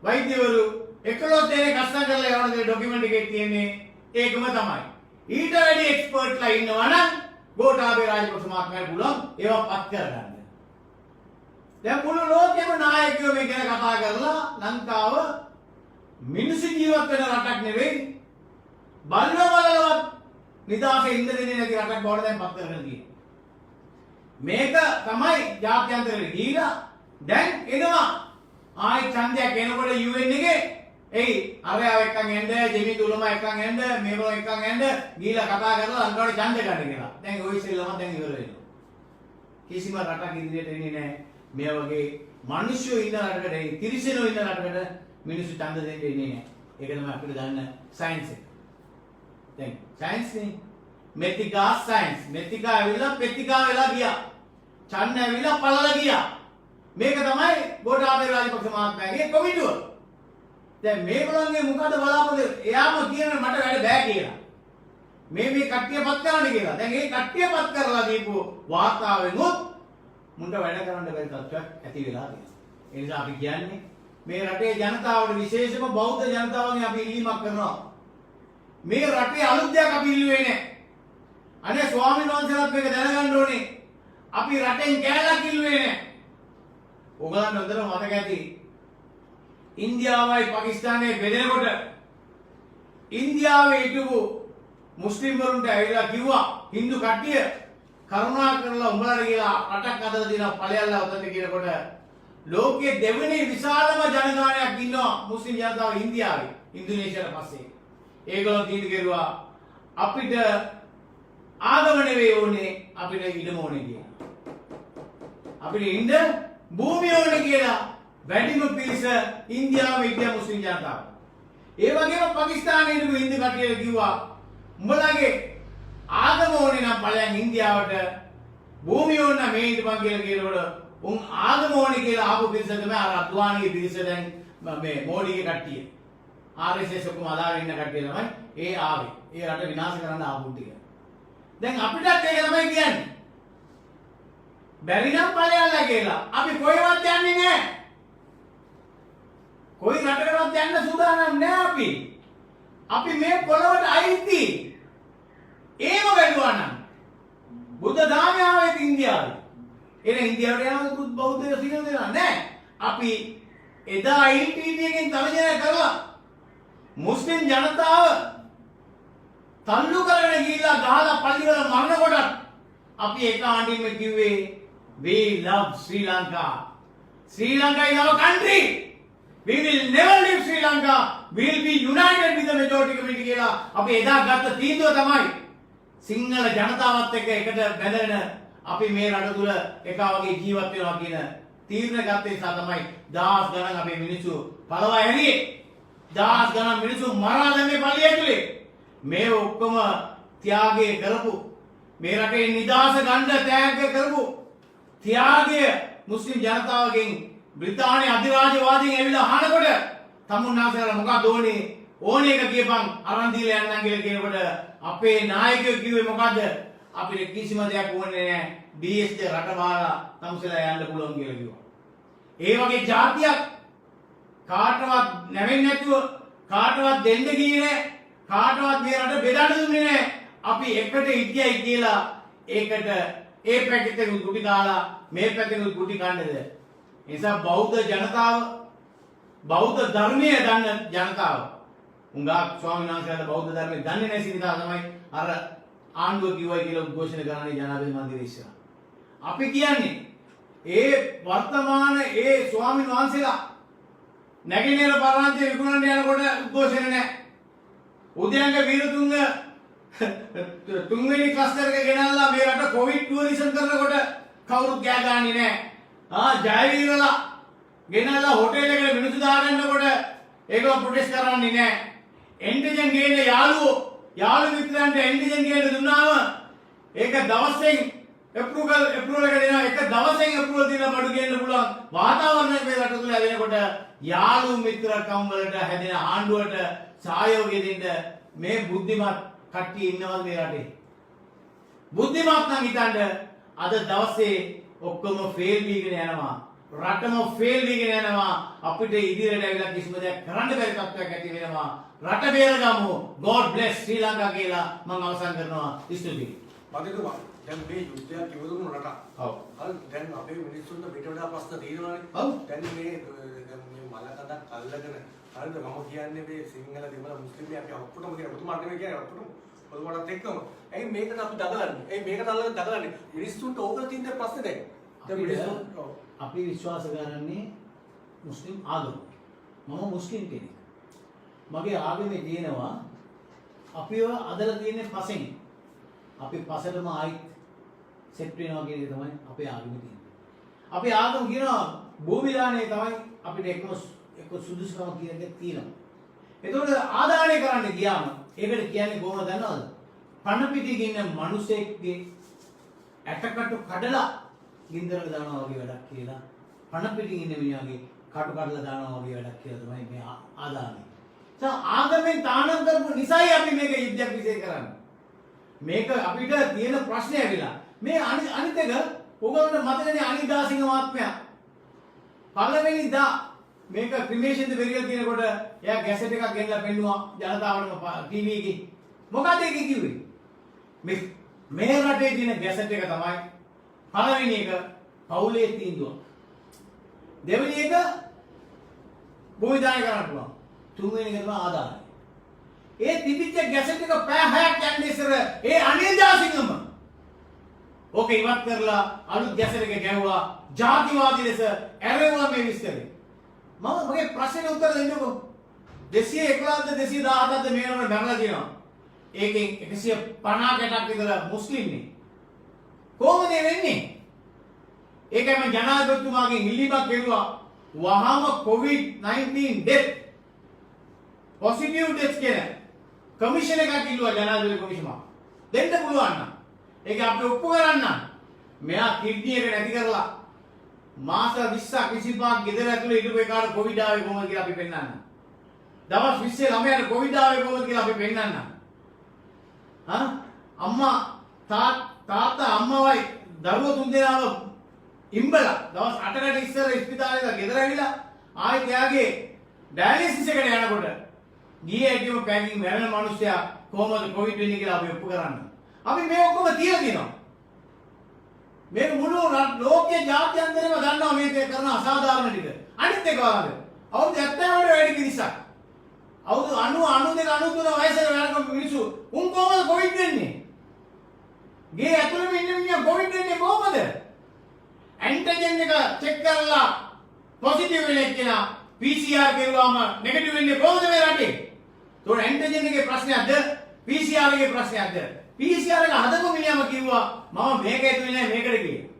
වෛද්‍යවරු 11 දෙනෙක් අස්සම් කරලා යවන දේ ડોකියුමන්ට් එකේ තියෙන්නේ ඒකම තමයි. ඊට වැඩි එක්ස්පර්ට්ලා ඉන්නවා නම් ගෝඨාභය රාජපක්ෂ මහත්මයාට පුළුවන් ඒවා පත් කරගන්න. දැන් මුළු ලෝකෙම නායකයෝ මේ ගැන කතා කරලා ලංකාව මිනිස්සු ජීවත් වෙන රටක් නෙවෙයි බලවලවත් නිදාසේ ඉන්න දෙන්නේ නැති රටක් බවට දැන් පත් කරගෙන තියෙනවා. මේක තමයි ජාත්‍යන්තරේ ගිහිලා දැන් එනවා ආයි ඡන්දයක් එනකොට UN එකේ එයි අරයාව එක්කන් එන්න ජෙමි තුලම එක්කන් එන්න මේගොල්ලෝ එක්කන් එන්න ගිහිලා කතා කරලා ලංකාවේ ඡන්ද ගන්න කියලා. දැන් ওই ඉස්සෙල්ලම දැන් ඉවර වෙනවා. කිසිම රටක් ඉදිරියට එන්නේ නැහැ. මේ වගේ මිනිස්සු ඉන්න රටකට තිරිසනෝ ඉන්න රටකට මිනිස්සු ඡන්ද දෙන්න එන්නේ නැහැ. ඒක තමයි අපිට දන්න සයන්ස් එක. දැන් සයන්ස් නේ මෙතිකා සයන්ස් මෙතිකා ඇවිල්ලා පෙතිකා වෙලා ගියා. ඡන්ද ඇවිල්ලා පළලා ගියා. මේක තමයි ගෝඨාභය රාජපක්ෂ මහත්මයාගේ කොමිටුව. දැන් මේගොල්ලන්ගේ මොකද බලාපොරොත්තු එයාම කියන මට වැඩ බෑ කියලා. මේ කට්ටියපත් කරන්න කියලා. දැන් මේ කට්ටියපත් කරලා දීපු වාර්තාවෙන්ොත් මුන්ට වැඩ කරන්න බැරි තත්ත්වයක් ඇති වෙලා තියෙනවා. ඒ නිසා අපි කියන්නේ මේ රටේ ජනතාවට විශේෂම බෞද්ධ ජනතාවගෙන් අපි ඉල්ලීමක් කරනවා. මේ රටේ අලුත් දෙයක් අපි ඉල්ලුවේ නැහැ. අනේ ස්වාමීන් වහන්සේලාත් මේක දැනගන්න ඕනේ. අපි රටෙන් කෑල්ලක් ඉල්ලුවේ නැහැ. ඔයගලන්ට හොඳට මතක ඇති ඉන්දියාවයි පාකිස්තානයේ බෙදෙනකොට ඉන්දියාවේ හිටපු මුස්ලිම් වරුන්ට ඇවිල්ලා කිව්වා හින්දු කට්ටිය කරුණා කරලා උඹලට කියලා රටක් හදලා දෙනවා ඵලයල්ලා උතන්ට කියනකොට ලෝකයේ දෙවෙනි විශාලම ජනගහනයක් ඉන්නවා මුස්ලිම් ජනතාව ඉන්දියාවේ ඉන්දුනීසියාවට පස්සේ. ඒගොල්ලෝ තීන්දුව කෙරුවා අපිට ආගම නෙවෙයි ඕනේ අපිට ඉඩම ඕනේ කියලා. අපිට ඉන්න භූමිය ඕනේ කියලා වැඩිම පිරිස ඉන්දියාවේ ඉන්න මුස්ලිම් ජනතාව. ඒ වගේම පාකිස්තානයේ ඉන්න හින්දු කට්ටිය කිව්වා උඹලගේ ආගම ඕනේ නම් ඵලයන් ඉන්දියාවට භූමිය ඕන නම් මේ ඉඳපන් කියලා කියනකොට උන් ආගම ඕනේ කියලා ආපු පිරිස තමයි අර අද්වානීගේ පිරිස දැන් මේ මෝඩිගේ කට්ටිය. RSS ඔක්කොම අදාගෙන ඉන්න කට්ටිය තමයි ඒ ආවේ. ඒ රට විනාශ කරන්න ආපු ටික. දැන් අපිටත් ඒක තමයි කියන්නේ. බැරි නම් ඵලයල්ලා කියලා. අපි කොහෙවත් යන්නේ නැහැ. කොයි රටකටවත් යන්න සූදානම් නැහැ අපි. අපි මේ පොළොවට අයිති. ඒව වැළුවා නම් බුද්ධ ධාමය ආවේ ඉන්දියාවේ. එන ඉන්දියාවට යනකොට බෞද්ධය සිංහල දෙනා නැහැ. අපි එදා ILTT එකෙන් තර්ජනය කළා. මුස්ලිම් ජනතාව තල්ලු කරගෙන ගිහිල්ලා ගහලා පල්ලිවල මරනකොට අපි එක ආණ්ඩුවෙම කිව්වේ we love Sri Lanka. Sri Lanka is our country. We will never leave Sri Lanka. We will be united with the majority community කියලා අපි එදා ගත්ත තීන්දුව තමයි සිංහල ජනතාවත් එක්ක එකට බැඳගෙන අපි මේ රට තුල එකා වගේ ජීවත් වෙනවා කියන තීරණ ගත්ත නිසා තමයි දහස් ගණන් අපේ මිනිස්සු පළවා හැරියේ. දහස් ගණන් මිනිස්සු මරා දැම්මේ පල්ලිය ඇතුලේ. මේ ඔක්කොම ත්‍යාගය කරපු මේ රටේ නිදහස ගන්න ත්‍යාග කරපු ත්‍යාගය මුස්ලිම් ජනතාවගෙන් බ්‍රිතාන්‍ය අධිරාජ්‍යවාදීන් ඇවිල්ලා අහනකොට තමුන්නාසලා මොකක්ද ඕනේ එක කියපන් අරන් දීලා යන්නම් කියලා කියනකොට අපේ නායකයෝ කිව්වේ මොකද්ද? අපිට කිසිම දෙයක් ඕනේ නැහැ. BSD රට බාලා තමුසලා යන්න පුළුවන් කියලා කිව්වා. ඒ වගේ જાතියක් කාටවත් නැවෙන්නේ නැතුව කාටවත් දෙන්න ගියේ නැහැ. කාටවත් මේ රට බෙදන්න දුන්නේ නැහැ. අපි එකට හිටියයි කියලා ඒකට ඒ පැකට් එක කුටි කාලා මේ පැකට් එක කුටි කන්නද? ඒ නිසා බෞද්ධ ජනතාව බෞද්ධ ධර්මයේ දන්න ජනතාව උංගා ස්වාමීන් වහන්සේලා බෞද්ධ ධර්මයේ දන්නේ නැති නිසා තමයි අර ආණ්ඩුව කිව්වයි කියලා උද්ඝෝෂණ කරන්නේ ජනාධිපති මන්දිරය ඉස්සරහා. අපි කියන්නේ ඒ වර්තමාන ඒ ස්වාමීන් වහන්සේලා නැගෙනහිර පරාන්තේ විකුණන්න යනකොට උද්ඝෝෂණ නැහැ. උදයන්ක වීරතුංග තුන්වෙනි ක්ලස්ටර් එක ගෙනල්ලා මේ රට කොවිඩ් ටුවරිසම් කරනකොට කවුරුත් ගෑ ගන්නේ නැහැ. ජයවීරලා ගෙනල්ලා හොටෙල් එකට මිනිස්සු දාගන්නකොට ඒගොල්ලෝ ප්‍රොටෙස්ට් කරන්නේ නැහැ. එන්ටිජන් ගේන්න යාළු මිත්‍රයන්ට එන්ටිජන් ගේන්න දුන්නාම ඒක දවසෙන් අප්‍රූවල් එක දෙනවා. එක දවසෙන් අප්‍රූවල් දීලා බඩු ගේන්න පුළුවන් වාතාවරණය මේ රට තුල හැදෙනකොට යාළු මිත්‍රකම් වලට හැදෙන ආණ්ඩුවට සහයෝගය දෙන්න මේ බුද්ධිමත් කට්ටිය ඉන්නවද මේ රටේ? බුද්ධිමත් නම් හිතන්න අද දවසේ ඔක්කොම ෆේල් වීගෙන යනවා. රටම ෆේල් වීගෙන යනවා. අපිට ඉදිරියට ඇවිල්ලා කිසිම දෙයක් කරන්න බැරි තත්ත්වයක් ඇති වෙනවා. රට බේරගමු. God bless Sri Lanka කියලා මම අවසන් කරනවා. ස්තුතියි. මගේතුමා දැන් මේ යුද්ධයක් ඉවරුණු රට. ඔව්. හරි දැන් අපේ මිනිස්සුන්ට පිට වඩා ප්‍රශ්න තියෙනවානේ. ඔව්. දැන් මේ මලකඳක් අල්ලගෙන හරිද මම කියන්නේ මේ සිංහල දෙමළ මුස්ලිම් අපි ඔක්කොටම කියන ඔබතුමාට නෙමෙයි කියන්නේ ඔක්කොටම ඔබතුමාටත් එක්කම. ඇයි මේකට අපි දගලන්නේ? ඇයි මේකට අල්ලගෙන දගලන්නේ? මිනිස්සුන්ට ඕක තියෙන ප්‍රශ්නේ දැන්. දැන් මිනිස්සුන් අපි විශ්වාස කරන්නේ මුස්ලිම් ආගම. මම මුස්ලිම් කෙනෙක්. මගේ ආගමේ තියෙනවා අපිව අදලා තියෙන්නේ පසෙන්. අපි පසටම ආයි සෙට් වෙනවා කියන එක තමයි අපේ ආගමේ තියෙන්නේ. අපේ ආගම කියනවා භූමි දාණය තමයි අපිට එක්ක සුදුසුකම කියන එක තියෙනවා. එතකොට ආදානය කරන්න ගියාම ඒකට කියන්නේ කොහොමද දන්නවද? පණ පිටින් ඉන්න මිනිසෙක්ගේ ඇටකටු කඩලා ගින්දරක දානවා වගේ වැඩක් කියලා. පණ පිටින් ඉන්න මිනිහාගේ කටු කඩලා දානවා වගේ වැඩක් කියලා තමයි මේ ආදානය. ආගමෙන් තානම් කරපු නිසායි අපි මේක යුද්ධයක් විශ්ේ කරන්නේ. මේක අපිට තියෙන ප්‍රශ්නය ඇවිල්ලා. මේ අනිත් එක ඔයගොල්ලන්ට මතකනේ අනිත් දාසිංහ මහත්මයා. පළවෙනිදා මේක ක්‍රිමේෂන්ද වෙරියල් කියනකොට එයා ගැසට් එකක් ගෙනලා පෙන්නුවා ජනතාවටම ටීවී එකේ. මොකද ඒක කිව්වේ? මේ රටේ තියෙන ගැසට් එක තමයි පළවෙනි එක පවුලේ තීන්දුව. දෙවෙනි එක භූමි දානය කරන්න පුළුවන්. තුන්වෙනි එක තමයි ආදානය. ඒ තිබිච්ච ගැසට් එක පැය 6ක් යන්නේ ඉස්සර ඒ අනිදාසිංහම ඕක ඉවත් කරලා අලුත් ගැසට් එක ගැහුවා ජාතිවාදී ලෙස ඇරෙවුවා මේ විස්තරේ. මගේ ප්‍රශ්නෙට උත්තර දෙන්නකෝ. 211ද 217ද මේ වෙනකොට බැලලා තියෙනවා. ඒකෙන් 150කටක් විතර මුස්ලිම්නේ. කොහොමද වෙන්නේ? ඒකයි මම ජනාධිපතිතුමාගෙන් ඉල්ලීමක් කෙරුවා. වහාම COVID-19 death positive deaths කියන කමිෂන් එකක් ඉල්ලුවා ජනාධිපති කොමිෂම. දෙන්න පුළුවන් නම්. ඒක අපි ඔප්පු කරන්න. මෙයා කිඩ්නි එක නැති කරලා මාස 20ක් 25ක් ගෙදර ඇතුලේ හිටපු එකාට කොවිඩ් ආවේ කොහොමද කියලා අපි පෙන්නන්න. දවස් 20 ළමයාට කොවිඩ් ආවේ කොහොමද කියලා අපි පෙන්නන්න. අම්මා තාත්තා අම්මවයි දරුවෝ තුන් දෙනාම ඉම්බලා දවස් 8කට ඉස්සර ඉස්පිතාලේ ගෙදර ඇවිල්ලා ආයෙත් එයාගේ ඩයලිසිස් එකට යනකොට ගියේ ඇටිම පැකින් මැරෙන මිනිස්සයා කොහොමද කොවිඩ් වෙන්නේ කියලා අපි ඔප්පු කරන්නේ. අපි මේ ඔක්කොම තියලා දිනවා. මේ මුළු ලෝකයේ ජාත්‍යන්තරේම දන්නවා මේක කරන අසාධාරණ ටික. අනිත් එක වලද අවුරුදු 70කට වැඩි පිරිසක්. අවුරුදු 90 93 වයසේ වැඩ මිනිස්සු උන් කොහොමද කොවිඩ් වෙන්නේ? ගේ ඇතුළේම ඉන්න මිනිහා කොවිඩ් වෙන්නේ කොහොමද? ඇන්ටිජන් එක චෙක් කරලා පොසිටිව් වෙන එක්කෙනා PCR කරුවාම නෙගටිව් වෙන්නේ කොහොමද මේ රටේ? ඒතකොට ඇන්ටිජන් එකේ ප්‍රශ්නයක්ද PCR එකේ ප්‍රශ්නයක්ද? PCR එක හදපු මිනිහම කිව්වා මම මේක ඇදුවේ නෑ මේකට කියලා.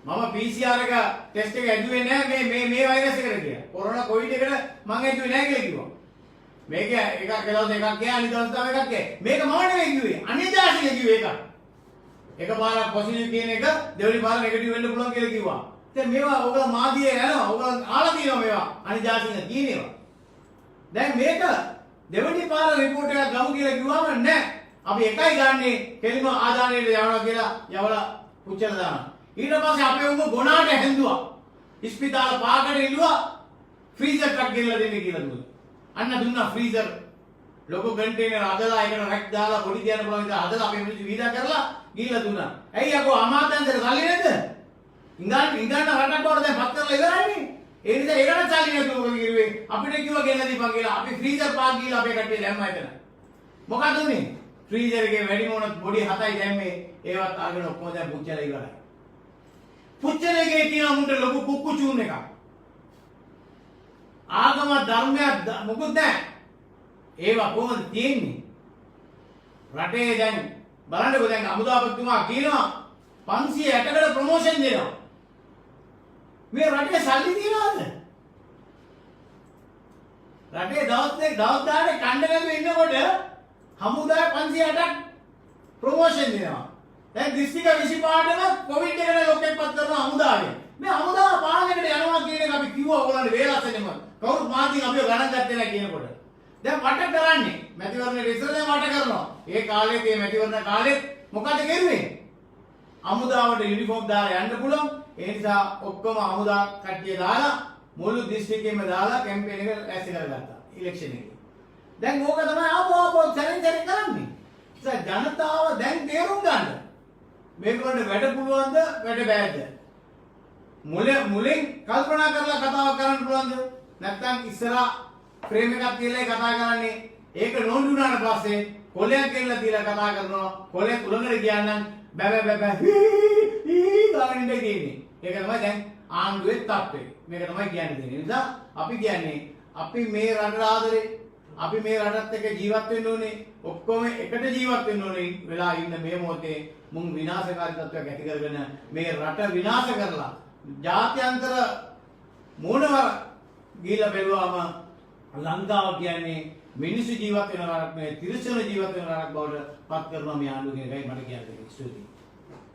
මම PCR එක ටෙස්ට් එක ඇදුවේ නෑ මේ වෛරස් එකට කියලා. කොරෝනා කොවිඩ් එකට මම ඇදුවේ නෑ කියලා කිව්වා. මේක එකක් දවස් එකක් ගියා අනිත් දවස් තව එකක් ගියා. මේක මම නෙවෙයි කිව්වේ. අනිදාසික කිව්වේ ඒක. එකපාරක් පොසිටිව් කියන එක දෙවෙනි පාර නෙගටිව් වෙන්න පුළුවන් කියලා කිව්වා. දැන් මේවා ඔයගොල්ලෝ මාධ්‍යයේ යනවා. ඔයගොල්ලෝ ආලා තියෙනවා මේවා. අනිදාසික කියනවා. දැන් මේක දෙවෙනි පාර රිපෝට් එකක් ගමු කියලා කිව්වම නෑ. අපි එකයි ගන්නේ කෙලිම ආදානයට යවනවා කියලා යවලා පුච්චලා දානවා. ඊට පස්සේ අපේ උඹ ගොනාට හැඳුවා. ඉස්පිතාල පාකට ඉල්ලුවා ෆ්‍රීසර් එකක් ගෙනලා දෙන්න කියලා දුන්නා. අන්න දුන්නා ෆ්‍රීසර් ලොකු කන්ටේනර් අදලා ඒකට රැක් දාලා පොඩි තියන්න පුළුවන් විදිහට අදලා අපේ මිනිස්සු වීදා කරලා ගිහිල්ලා දුන්නා. ඇයි අකෝ අමාත්‍යාංශයට සල්ලි නැද්ද? ඉංගන්න රටක් වල දැන් පත් කරලා ඉවරයිනේ. ඒ නිසා ඒකට සල්ලි නැතුව මොකද කිව්වේ? අපිට කිව්වා ගෙනලා දීපන් කියලා. අපි ෆ්‍රීසර් පාක් ගිහිල්ලා අපේ කට්ටිය දැම්මා එතන. මොකද උනේ? ෆ්‍රීසර් එකේ වැඩි මොනක් පොඩි 7යි දැම්මේ ඒවත් අරගෙන ඔක්කොම දැන් පුච්චලා ඉවරයි. පුච්චන එකේ තියෙන මුන්ට ලොකු කුක්කු චූන් එකක්. ආගම ධර්මයක් මොකුත් නැහැ. ඒවා කොහොමද තියෙන්නේ? රටේ දැන් බලන්නකෝ දැන් අමුදාපතිතුමා කියනවා 560කට ප්‍රොමෝෂන් දෙනවා. මේ රටේ සල්ලි තියනවද? රටේ දවස් 10 කණ්ඩ නැතුව ඉන්නකොට හමුදාය 560ක් ප්‍රොමෝෂන් දෙනවා. දැන් දිස්ත්‍රික්ක 25ටම කොවිඩ් එකට ලොක්කෙක්පත් කරන හමුදාවේ. මේ හමුදාව පාලනයකට යනවා කියන එක අපි කිව්වා ඔයගොල්ලන්ට වේලස්සෙම. කවුරුත් මාධ්‍යෙන් අපිව ගණන් ගත්තේ නැහැ කියනකොට. දැන් වට කරන්නේ මැතිවරණයේ ඉස්සරලා වට කරනවා. ඒ කාලේ මේ මැතිවරණ කාලෙත් මොකද කරුවේ? හමුදාවට යුනිෆෝම් දාලා යන්න පුළුවන්. ඒ නිසා ඔක්කොම හමුදා කට්ටිය දාලා මුළු දිස්ත්‍රික්කෙම දාලා කැම්පේන් එක ඇස්ති කරගත්තා ඉලෙක්ෂන් එකේ. දැන් ඕක තමයි ආපෝ සැරෙන් කරන්නේ. ඒ ජනතාව දැන් තේරුම් ගන්න. මේගොල්ලන්ට වැඩ පුළුවන්ද වැඩ බෑද? මුලින් කල්පනා කරලා කතාව කරන්න පුළුවන්ද? නැත්නම් ඉස්සරහා ෆ්‍රේම් එකක් තියලා කතා කරන්නේ. ඒක නෝන්ඩු වුණාට පස්සේ කොලයක් කියලා තියලා කතා කරනවා. කොලයක් උලඟට ගියානම් බෑ ගාගෙන ඉඳ කියන්නේ. ඒක තමයි දැන් ආණ්ඩුවේ තත්ත්වය. මේක තමයි කියන්නේ. ඒ නිසා අපි කියන්නේ අපි මේ රටට ආදරේ අපි මේ රටත් එක්ක ජීවත් වෙන්න ඕනේ. ඔක්කොම එකට ජීවත් වෙන්න ඕනේ. වෙලා ඉන්න මේ මොහොතේ මුන් විනාශකාරී තත්ත්වයක් ඇති කරගෙන මේ රට විනාශ කරලා ජාත්‍යන්තර මොනවා ගිහිල්ලා බැලුවාම ලංකාව කියන්නේ මිනිස්සු ජීවත් වෙන රටක් නෙවෙයි තිරිසන ජීවත් වෙන රටක් බවට පත් කරනවා මේ ආණ්ඩුව කියන එකයි මට කියන්න තියෙන්නේ. ස්තුතියි.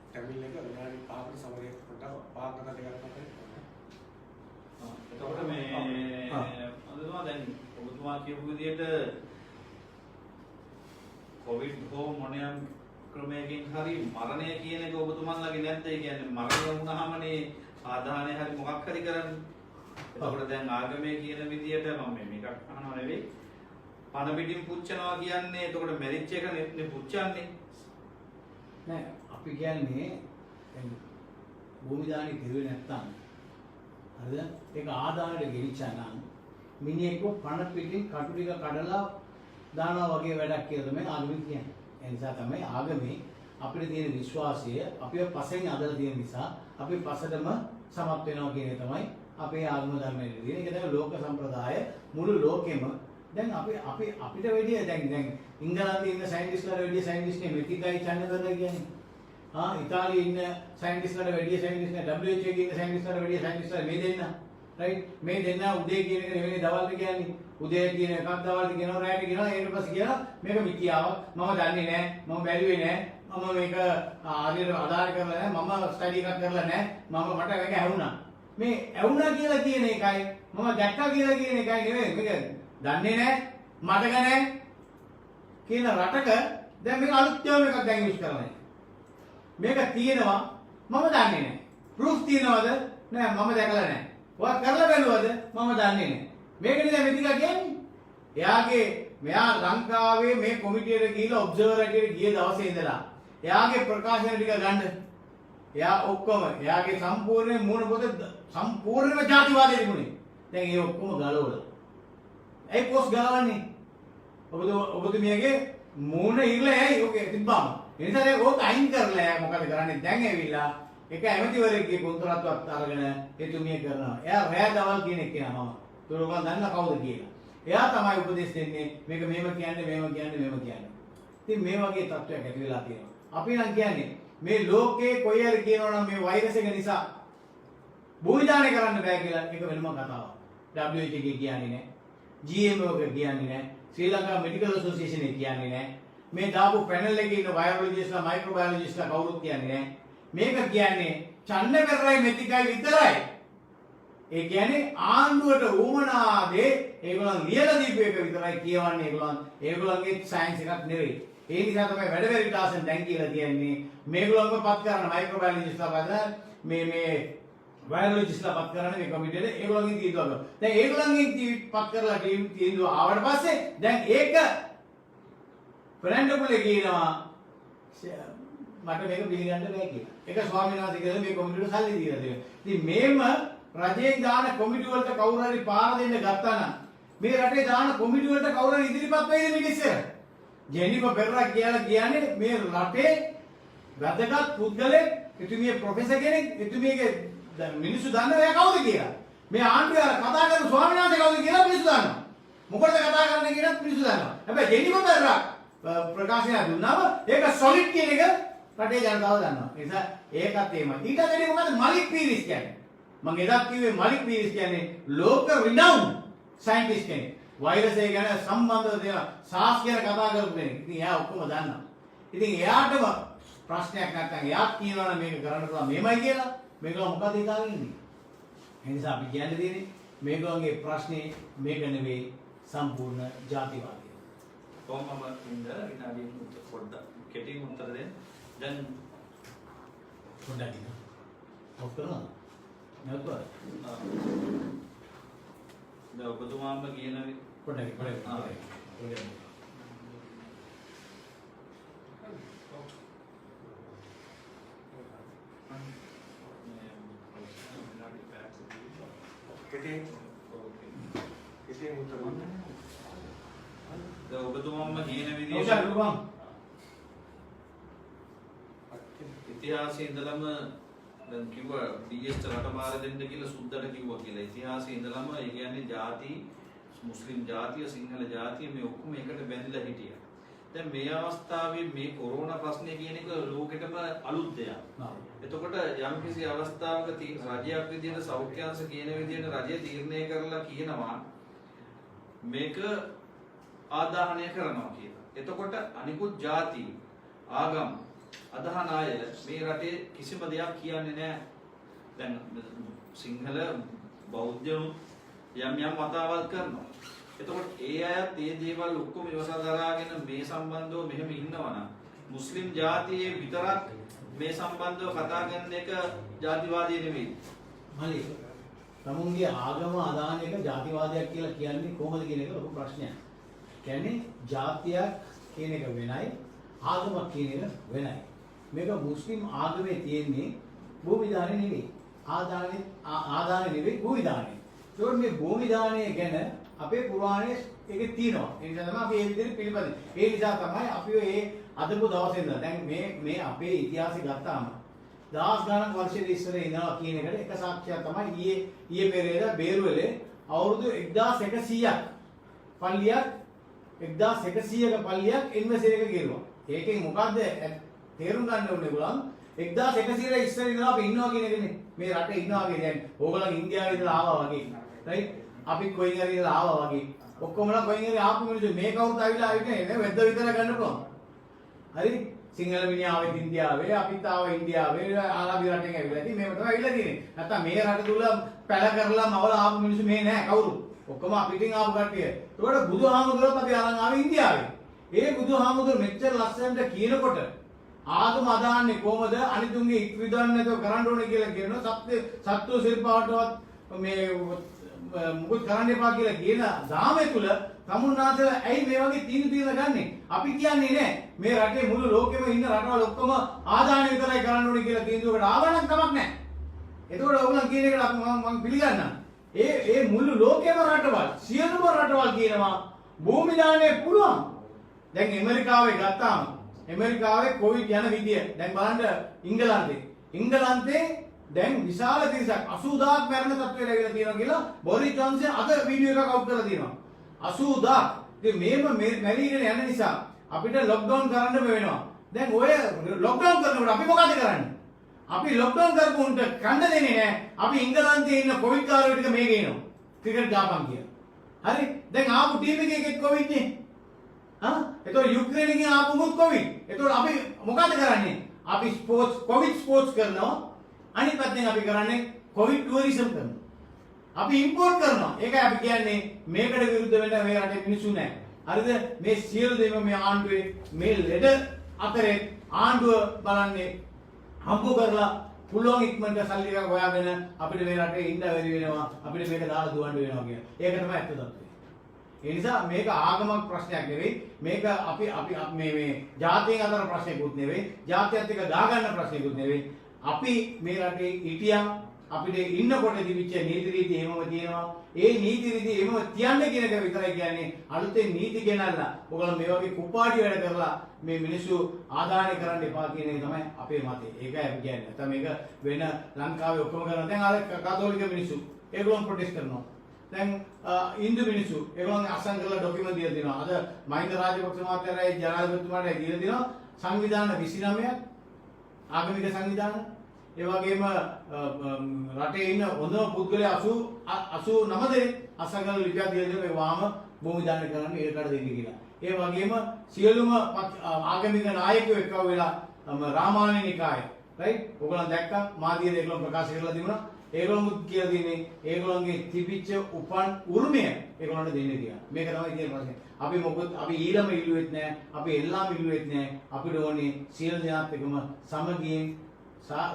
ටැබිල් එක විනාඩි 5කට සමරයක් කොට පාකන දෙකක් තමයි. එතකොට මේ අදතුමා දැන් ඔබතුමා කියපු විදිහට කොවිඩ් හෝ මොනියම් ක්‍රමයකින් හරි මරණය කියන එක ඔබතුමන්ලගේ නැද්ද? ඒ කියන්නේ මරණය වුණාමනේ ආදානය හරි මොකක් හරි කරන්නේ. එතකොට දැන් ආගමේ කියන විදිහට මම මේකක් අහනවා නෙවෙයි. පණ පිටින් පුච්චනවා කියන්නේ එතකොට මැරිච් එක නේ පුච්චන්නේ. නෑ අපි කියන්නේ දැන් භූමි දානි කෙරුවේ නැත්තම් හරිද? ඒක ආදානයට ගෙනිච්චා නම් මිනිහෙක්ව පණ පිටින් කටු ටික කඩලා දානවා වගේ වැඩක් කියලා තමයි ආගම කියන්නේ. ඒ නිසා තමයි ආගමේ අපිට තියෙන විශ්වාසය අපිව පසෙන් අදලා තියෙන නිසා අපි පසටම සමත් වෙනවා කියන එක තමයි අපේ ආගම ධර්මයේ තියෙන. ඒක තමයි ලෝක සම්ප්‍රදාය මුළු ලෝකෙම දැන් අපිට වැඩිය දැන් ඉංගලන්තයේ ඉන්න සයන්ටිස්ට්ලාට වැඩිය සයන්ටිස්ට් නේ මෙතිකයි චන්දරලා කියන්නේ. ඉතාලියේ ඉන්න සයන්ටිස්ට්ලාට වැඩිය සයන්ටිස්ට් නේ WHO එකේ ඉන්න සයන්ටිස්ට්ලාට වැඩිය සයන්ටිස්ට්ලා මේ දෙන්න. රයිට් මේ දෙන්න උදේ කියන එක නෙවෙයි දවල්ට කියන්නේ. උදේ කියන එකක් දවල්ට කියනවා රාත්‍රී කියනවා ඊට පස්සේ කියනවා මේක මිත්‍යාවක් මම දන්නේ නැහැ මම බැලුවේ නැහැ මම මේක ආදියට ආධාර කරලා නැහැ මම ස්ටඩි එකක් කරලා නැහැ මට මේක ඇහුණා මේ ඇහුණා කියලා කියන එකයි මම දැක්කා කියලා කියන එකයි නෙවෙයි මේක දන්නේ නැහැ, මතක නැහැ කියන රටක දැන් මේක අලුත් term එකක් දැන් යූස් කරන්නේ. මේක තියෙනවා මම දන්නේ නැහැ. ප්‍රූෆ් තියනවද? නෑ මම දැකලා නැහැ. ඔයා කරලා බැලුවද? මම දන්නේ නැහැ. මේකනේ දැන් මෙතිකා කියන්නේ. මෙයා ලංකාවේ මේ කොමිටියට ගිහිල්ලා ඔබ්සර්වර් හැටියට ගිය දවසේ ඉඳලා එයාගේ ප්‍රකාශන ටික ගන්න. එයා ඔක්කොම එයාගේ සම්පූර්ණ මූණ පොත සම්පූර්ණයෙන්ම ජාතිවාදයේ තිබුණේ. දැන් ඒ ඔක්කොම ගලවලා. ඒ පොස් ගලවන්නේ. ඔබතුමියගේ මූණ ඉරලා ඇයි ඔකේ තිබ්බම. ඒ නිසා ඒක ඕක අයින් කරලා මොකද කරන්නේ? දැන් ඇවිල්ලා එක ඇමතිවරයෙක්ගේ කොන්ත්‍රාත්තුවක් අරගෙන එතුමිය කරනවා. එයා රෑ දවල් කියන එක කියනවා මම. ඒක ඔයගොල්ලෝ දන්නා කවුද කියලා. එයා තමයි උපදෙස් දෙන්නේ මේක මෙහෙම කියන්නේ මෙහෙම කියන්නේ මෙහෙම කියන්නේ. ඉතින් මේ වගේ තත්ත්වයක් ඇති වෙලා තියෙනවා. අපි නම් කියන්නේ මේ ලෝකේ කොයි හරි කියනවා නම් මේ වෛරස් එක නිසා භූමිදානය කරන්න බෑ කියලා ඒක වෙනම කතාවක්. WHO එක කියන්නේ නැහැ. GMO එක කියන්නේ නැහැ. ශ්‍රී ලංකා මෙඩිකල් ඇසෝසියේෂන් එක කියන්නේ නැහැ. මේ දාපු පැනල් එකේ ඉන්න බයෝලොජිස්ට්ලා මයික්‍රෝබයෝලොජිස්ට්ලා කවුරුත් කියන්නේ නැහැ. මේක කියන්නේ ඡන්න පෙරරයි මෙතිකයි විතරයි. ඒ කියන්නේ ආණ්ඩුවට උවමනා දේ ඒගොල්ලන් ලියලා දීපු එක විතරයි කියවන්නේ ඒගොල්ලන්ගේ සයන්ස් එකක් නෙවෙයි. ඒ නිසා තමයි වැඩ වෙරිටාසෙන් දැන් කියලා කියන්නේ මේගොල්ලන්ව පත් කරන මයික්‍රෝබයෝලොජිස්ට්ලා බද මේ බයෝලොජිස්ට්ලා පත් කරන මේ කමිටියට ඒගොල්ලන්ගෙන් තීන්දුවක් ගන්නවා. දැන් ඒගොල්ලන්ගෙන් පත් කරලා තීන්දුව ආවට පස්සේ දැන් ඒක ප්‍රැන්ඩබුලේ කියනවා මට මේක පිළිගන්න බෑ කියලා. ඒක ස්වාමීන් වහන්සේ කියලා මේ කොමිටියට සල්ලි දීලා තියෙනවා. ඉතින් මේම රජයෙන් දාන කොමිටු වලට කවුරු හරි පාර දෙන්න ගත්තා නම් මේ රටේ දාන කොමිටු වලට කවුරු හරි ඉදිරිපත් වෙයිද මිනිස්සු? ජෙනිෆර් පෙරරා කියලා කියන්නේ මේ රටේ වැදගත් පුද්ගලෙක්, එතුමිය ප්‍රොෆෙසර් කෙනෙක්, එතුමියගේ මිනිස්සු දන්නවා එයා කවුද කියලා. මේ ආණ්ඩුවේ කතා කරන ස්වාමීන් වහන්සේ කවුද කියලා මිනිස්සු දන්නවා. මොකටද කතා කරන්නේ කියලාත් මිනිස්සු දන්නවා. හැබැයි ජෙනිෆර් පෙරරා ප්‍රකාශය දුන්නාම ඒක සොලිඩ් කියන එක රටේ ජනතාව දන්නවා. ඒ නිසා ඒකත් එහෙමයි. ඊට වැඩි මොකද මලික් පීරිස් කියන්නේ? මම එදත් කිව්වේ මලික් පීරිස් කියන්නේ ලෝක රිනවුන්ඩ් සයන්ටිස්ට් කෙනෙක්. වෛරස් එක ගැන සම්බන්ධව තියෙන සාස් ගැන කතා කරපු කෙනෙක්. ඉතින් එයා ඔක්කොම දන්නවා. ඉතින් එයාටම ප්‍රශ්නයක් නැත්නම් එයා කියනවා නම් මේක කරන්න පුළුවන් මෙහෙමයි කියලා. මේගොල්ලෝ මොකද හිතාගෙන ඉන්නේ? ඒ නිසා අපි කියන්න තියෙන්නේ මේගොල්ලන්ගේ ප්‍රශ්නේ මේක නෙවෙයි සම්පූර්ණ ජාතිවාදය. කොහොමම ඉඳ විනාඩියක් පොඩ්ඩක් කෙටිම උත්තර දෙන්න. දැන් පොඩ්ඩක් ඉන්න. ඔෆ් කරනවා. නැවතුවා. දැන් ඔබතුමාම කියන පොඩ්ඩක්. කෙටියෙන් උත්තර දෙන්න. දැන් ඔබතුමාම කියන ඔව් විදිහට සර් රුවන්. ඉතිහාසයේ ඉඳලම දැන් කිව්වා ඩීඑස් රට මාර දෙන්න කියලා සුද්දට කිව්වා කියලා. ඉතිහාසයේ ඉඳලම ඒ කියන්නේ ಜಾති මුස්ලිම් ජාතිය සිංහල ජාතිය මේ ඔක්කොම එකට බැඳිලා හිටියා. දැන් මේ අවස්ථාවේ මේ කොරෝනා ප්‍රශ්නේ කියන එක ලෝකෙටම අලුත් දෙයක්. එතකොට යම් කිසි අවස්ථාවක රජයක් විදියට සෞඛ්‍ය අංශ කියන විදියට රජය තීරණය කරලා කියනවා මේක ආදාහනය කරනවා කියලා. එතකොට අනිකුත් ಜಾති ආගම් අදහන අය මේ රටේ කිසිම දෙයක් කියන්නේ නැහැ. දැන් සිංහල බෞද්ධයෝ යම් මතාවල් කරනවා. එතකොට ඒ අයත් මේ දේවල් ඔක්කොම ඉවසා දරාගෙන මේ සම්බන්ධව මෙහෙම ඉන්නවනම් මුස්ලිම් ජාතියේ විතරක් මේ සම්බන්ධව කතා කරන එක ජාතිවාදී නෙවෙයි. මලි තමුන්ගේ ආගම අදාන එක ජාතිවාදයක් කියලා කියන්නේ කොහොමද කියන එක ලොකු ප්‍රශ්නයක්. කියන්නේ ජාතියක් කියන එක වෙනයි ආගමක් කියන එක වෙනයි. මේක මුස්ලිම් ආගමේ තියෙන්නේ භූමිදානෙ නෙවෙයි. ආදානෙ නෙවෙයි භූමිදානෙ. ඒකෝ මේ භූමිදානය ගැන අපේ පුරාණයේ ඒකේ තියෙනවා. ඒ නිසා තමයි අපි මේ විදිහට පිළිපදින්නේ. ඒ නිසා තමයි අපි මේ අදපු දවසේ ඉඳලා දැන් මේ අපේ ඉතිහාසය ගත්තාම දහස් ගණන් වර්ෂයේ ඉස්සර ඉඳලා කියන එකට එක සාක්ෂියක් තමයි ඊයේ පෙරේදා බේරුවලේ අවුරුදු 1100ක් පල්ලියක් 1100ක පල්ලියක් ඉන්වැස්ට් එක ගෙරුවා. ඒකෙන් මොකද්ද තේරුම් ගන්න ඕනේ ගොල්ලන් 1100 ඉස්සර ඉඳලා අපි ඉන්නවා කියන එකනේ. මේ රටේ ඉන්නවා කියන්නේ දැන් ඕගොල්ලන් ඉන්දියාවේ ඉඳලා ආවා වගේ. රයිට්? අපි කොයින් හරි ඉඳලා ආවා වගේ. ඔක්කොමලා කොයින් හරි ආපු මිනිස්සු මේ කවුරුත් ආවිලා ආවේ නේ. වෙද්ද විතර ගන්න පුළුවන්. හරි? සිංහල මිනිහා ආවේ ඉන්දියාවේ, අපිත් ආවා ඉන්දියාවේ, ආරාබි රටෙන් ඇවිල්ලා. ඉතින් මේව තමයි ඇවිල්ලා තියෙන්නේ. නැත්තම් මේ රට තුල පැල කරලා මවල ආපු මිනිස්සු මේ නෑ කවුරු. ඔක්කොම අපිටින් ආපු කට්ටිය. ඒකට බුදුහාමුදුරුවෝත් අපි අරන් ආවේ ඉන්දියාවේ. ඒ බුදුහාමුදුරුවෝ මෙච්චර ලස්සනට කියනකොට ආගම අදාන්නේ කොහමද අනිතුන්ගේ ඉක්විදන් නැතුව කරන්න ඕනේ කියලා කියනවා. සත්තු සිල්පාවටවත් මේ මුකුත් කරන්න එපා කියලා කියන ධාමයේ තුල තමුන්නාන්සලා ඇයි මේ වගේ තීන්දුව ගන්නෙ? අපි කියන්නේ නෑ මේ රටේ මුළු ලෝකෙම ඉන්න රටවල් ඔක්කොම ආදාන විතරයි කරන්න ඕනේ කියලා තීන්දුවකට ආවනම් කමක් නෑ. එතකොට ඕගොල්ලන් කියන එකට අපි මම පිළිගන්නවා. ඒ මුළු ලෝකෙම රටවල් සියලුම රටවල් කියනවා භූමි දාණය පුළුවන්. දැන් ඇමරිකාවේ ගත්තාම ඇමරිකාවේ කොවිඩ් යන විදිය දැන් බලන්න ඉංගලන්තේ දැන් විශාල පිරිසක් 80000ක් මරණ තත්ත්වයට ඇවිල්ලා තියෙනවා කියලා බොරිස් ජොන්සන් අද වීඩියෝ එකක් අවුට් කරලා තියෙනවා. 80000ක්. ඉතින් මේම මැරිගෙන යන නිසා අපිට ලොක්ඩවුන් කරන්න වෙනවා. දැන් ඔය ලොක්ඩවුන් කරනකොට අපි මොකද කරන්නේ? අපි ලොක්ඩවුන් කරපු උන්ට කන්න දෙන්නේ නැහැ. අපි ඉංගලන්තයේ ඉන්න කොවිඩ් කාරයෝ ටික මේ ගේනවා. ක්‍රිකට් දාපන් කියලා. හරි? දැන් ආපු ටීම් එකේ කොවිඩ් නේ. එතකොට යුක්‍රේන එකෙන් ආපු මුත් කොවිඩ්. එතකොට අපි මොකද කරන්නේ? අපි කොවිඩ් ස්පෝර්ට්ස් කරනවා. අනිත් පැත්තෙන් අපි කරන්නේ කොවිඩ් ටුවරිසම් කරනවා. අපි ඉම්පෝර්ට් කරනවා. ඒකයි අපි කියන්නේ මේකට විරුද්ධ වෙන්න මේ රටේ මිනිස්සු නැහැ. හරිද? මේ සියලු දේම මේ ආණ්ඩුවේ මේ ලෙඩ අතරේ ආණ්ඩුව බලන්නේ හම්බ කරලා පුළුවන් ඉක්මනට සල්ලි ටිකක් හොයාගෙන අපිට මේ රටේ ඉන්න බැරි වෙනවා. අපිට මේක දාලා දුවන්න වෙනවා කියන. ඒක තමයි ඇත්ත තත්ත්වය. ඒ නිසා මේක ආගමක් ප්‍රශ්නයක් නෙවෙයි. මේක අපි මේ ජාතීන් අතර ප්‍රශ්නයක්වත් නෙවෙයි. ජාතියත් එක්ක දාගන්න ප්‍රශ්නයක්වත් නෙවෙයි. අපි මේ රටේ හිටියා අපිට ඉන්නකොට තිබිච්ච නීති රීති එහෙමම තියෙනවා. ඒ නීති රීති එහෙමම තියන්න කියන එක විතරයි කියන්නේ. අලුතෙන් නීති ගෙනල්ලා ඔයගොල්ලෝ මේ වගේ කුපාඩි වැඩ කරලා මේ මිනිස්සු ආදානය කරන්න එපා කියන එක තමයි අපේ මතය. ඒකයි අපි කියන්නේ. නැත්නම් මේක වෙන ලංකාවේ ඔක්කොම කරනවා. දැන් අර කතෝලික මිනිස්සු ඒගොල්ලෝ ප්‍රොටෙස්ට් කරනවා. දැන් ඉන්දු මිනිස්සු ඒගොල්ලන් අසං කරලා ඩොකියුමන්ට් දීලා දෙනවා. අද මහින්ද රාජපක්ෂ මහත්තයායි ජනාධිපතිතුමාට දීලා දෙනවා සංවිධාන 29ක් ආගමික සංවිධාන. ඒ වගේම රටේ ඉන්න හොඳම පුද්ගලයා 89 දෙනෙක් අසං කරලා ලිපියක් දීලා දෙනවා ඒ වාම භූමි දාන කරන්න ඒකට දෙන්න කියලා. ඒ වගේම සියලුම ආගමික නායකයෝ එක්ව වෙලා රාමායන නිකාය රයිට් ඔයගොල්ලන් දැක්කා මාධ්‍යයේ ඒගොල්ලෝ ප්‍රකාශ කරලා තිබුණා. ඒගොල්ලොත් කියලා දෙන්නේ ඒගොල්ලන්ගේ තිබිච්ච උපන් උරුමය ඒගොල්ලන්ට දෙන්න කියලා. මේක තමයි තියෙන ප්‍රශ්නේ. අපි මොකද අපි ඊළම ඉල්ලුවෙත් නැහැ. අපි එල්ලාම ඉල්ලුවෙත් නැහැ. අපිට ඕනේ සියලු දෙනාත් එක්කම සමගියෙන්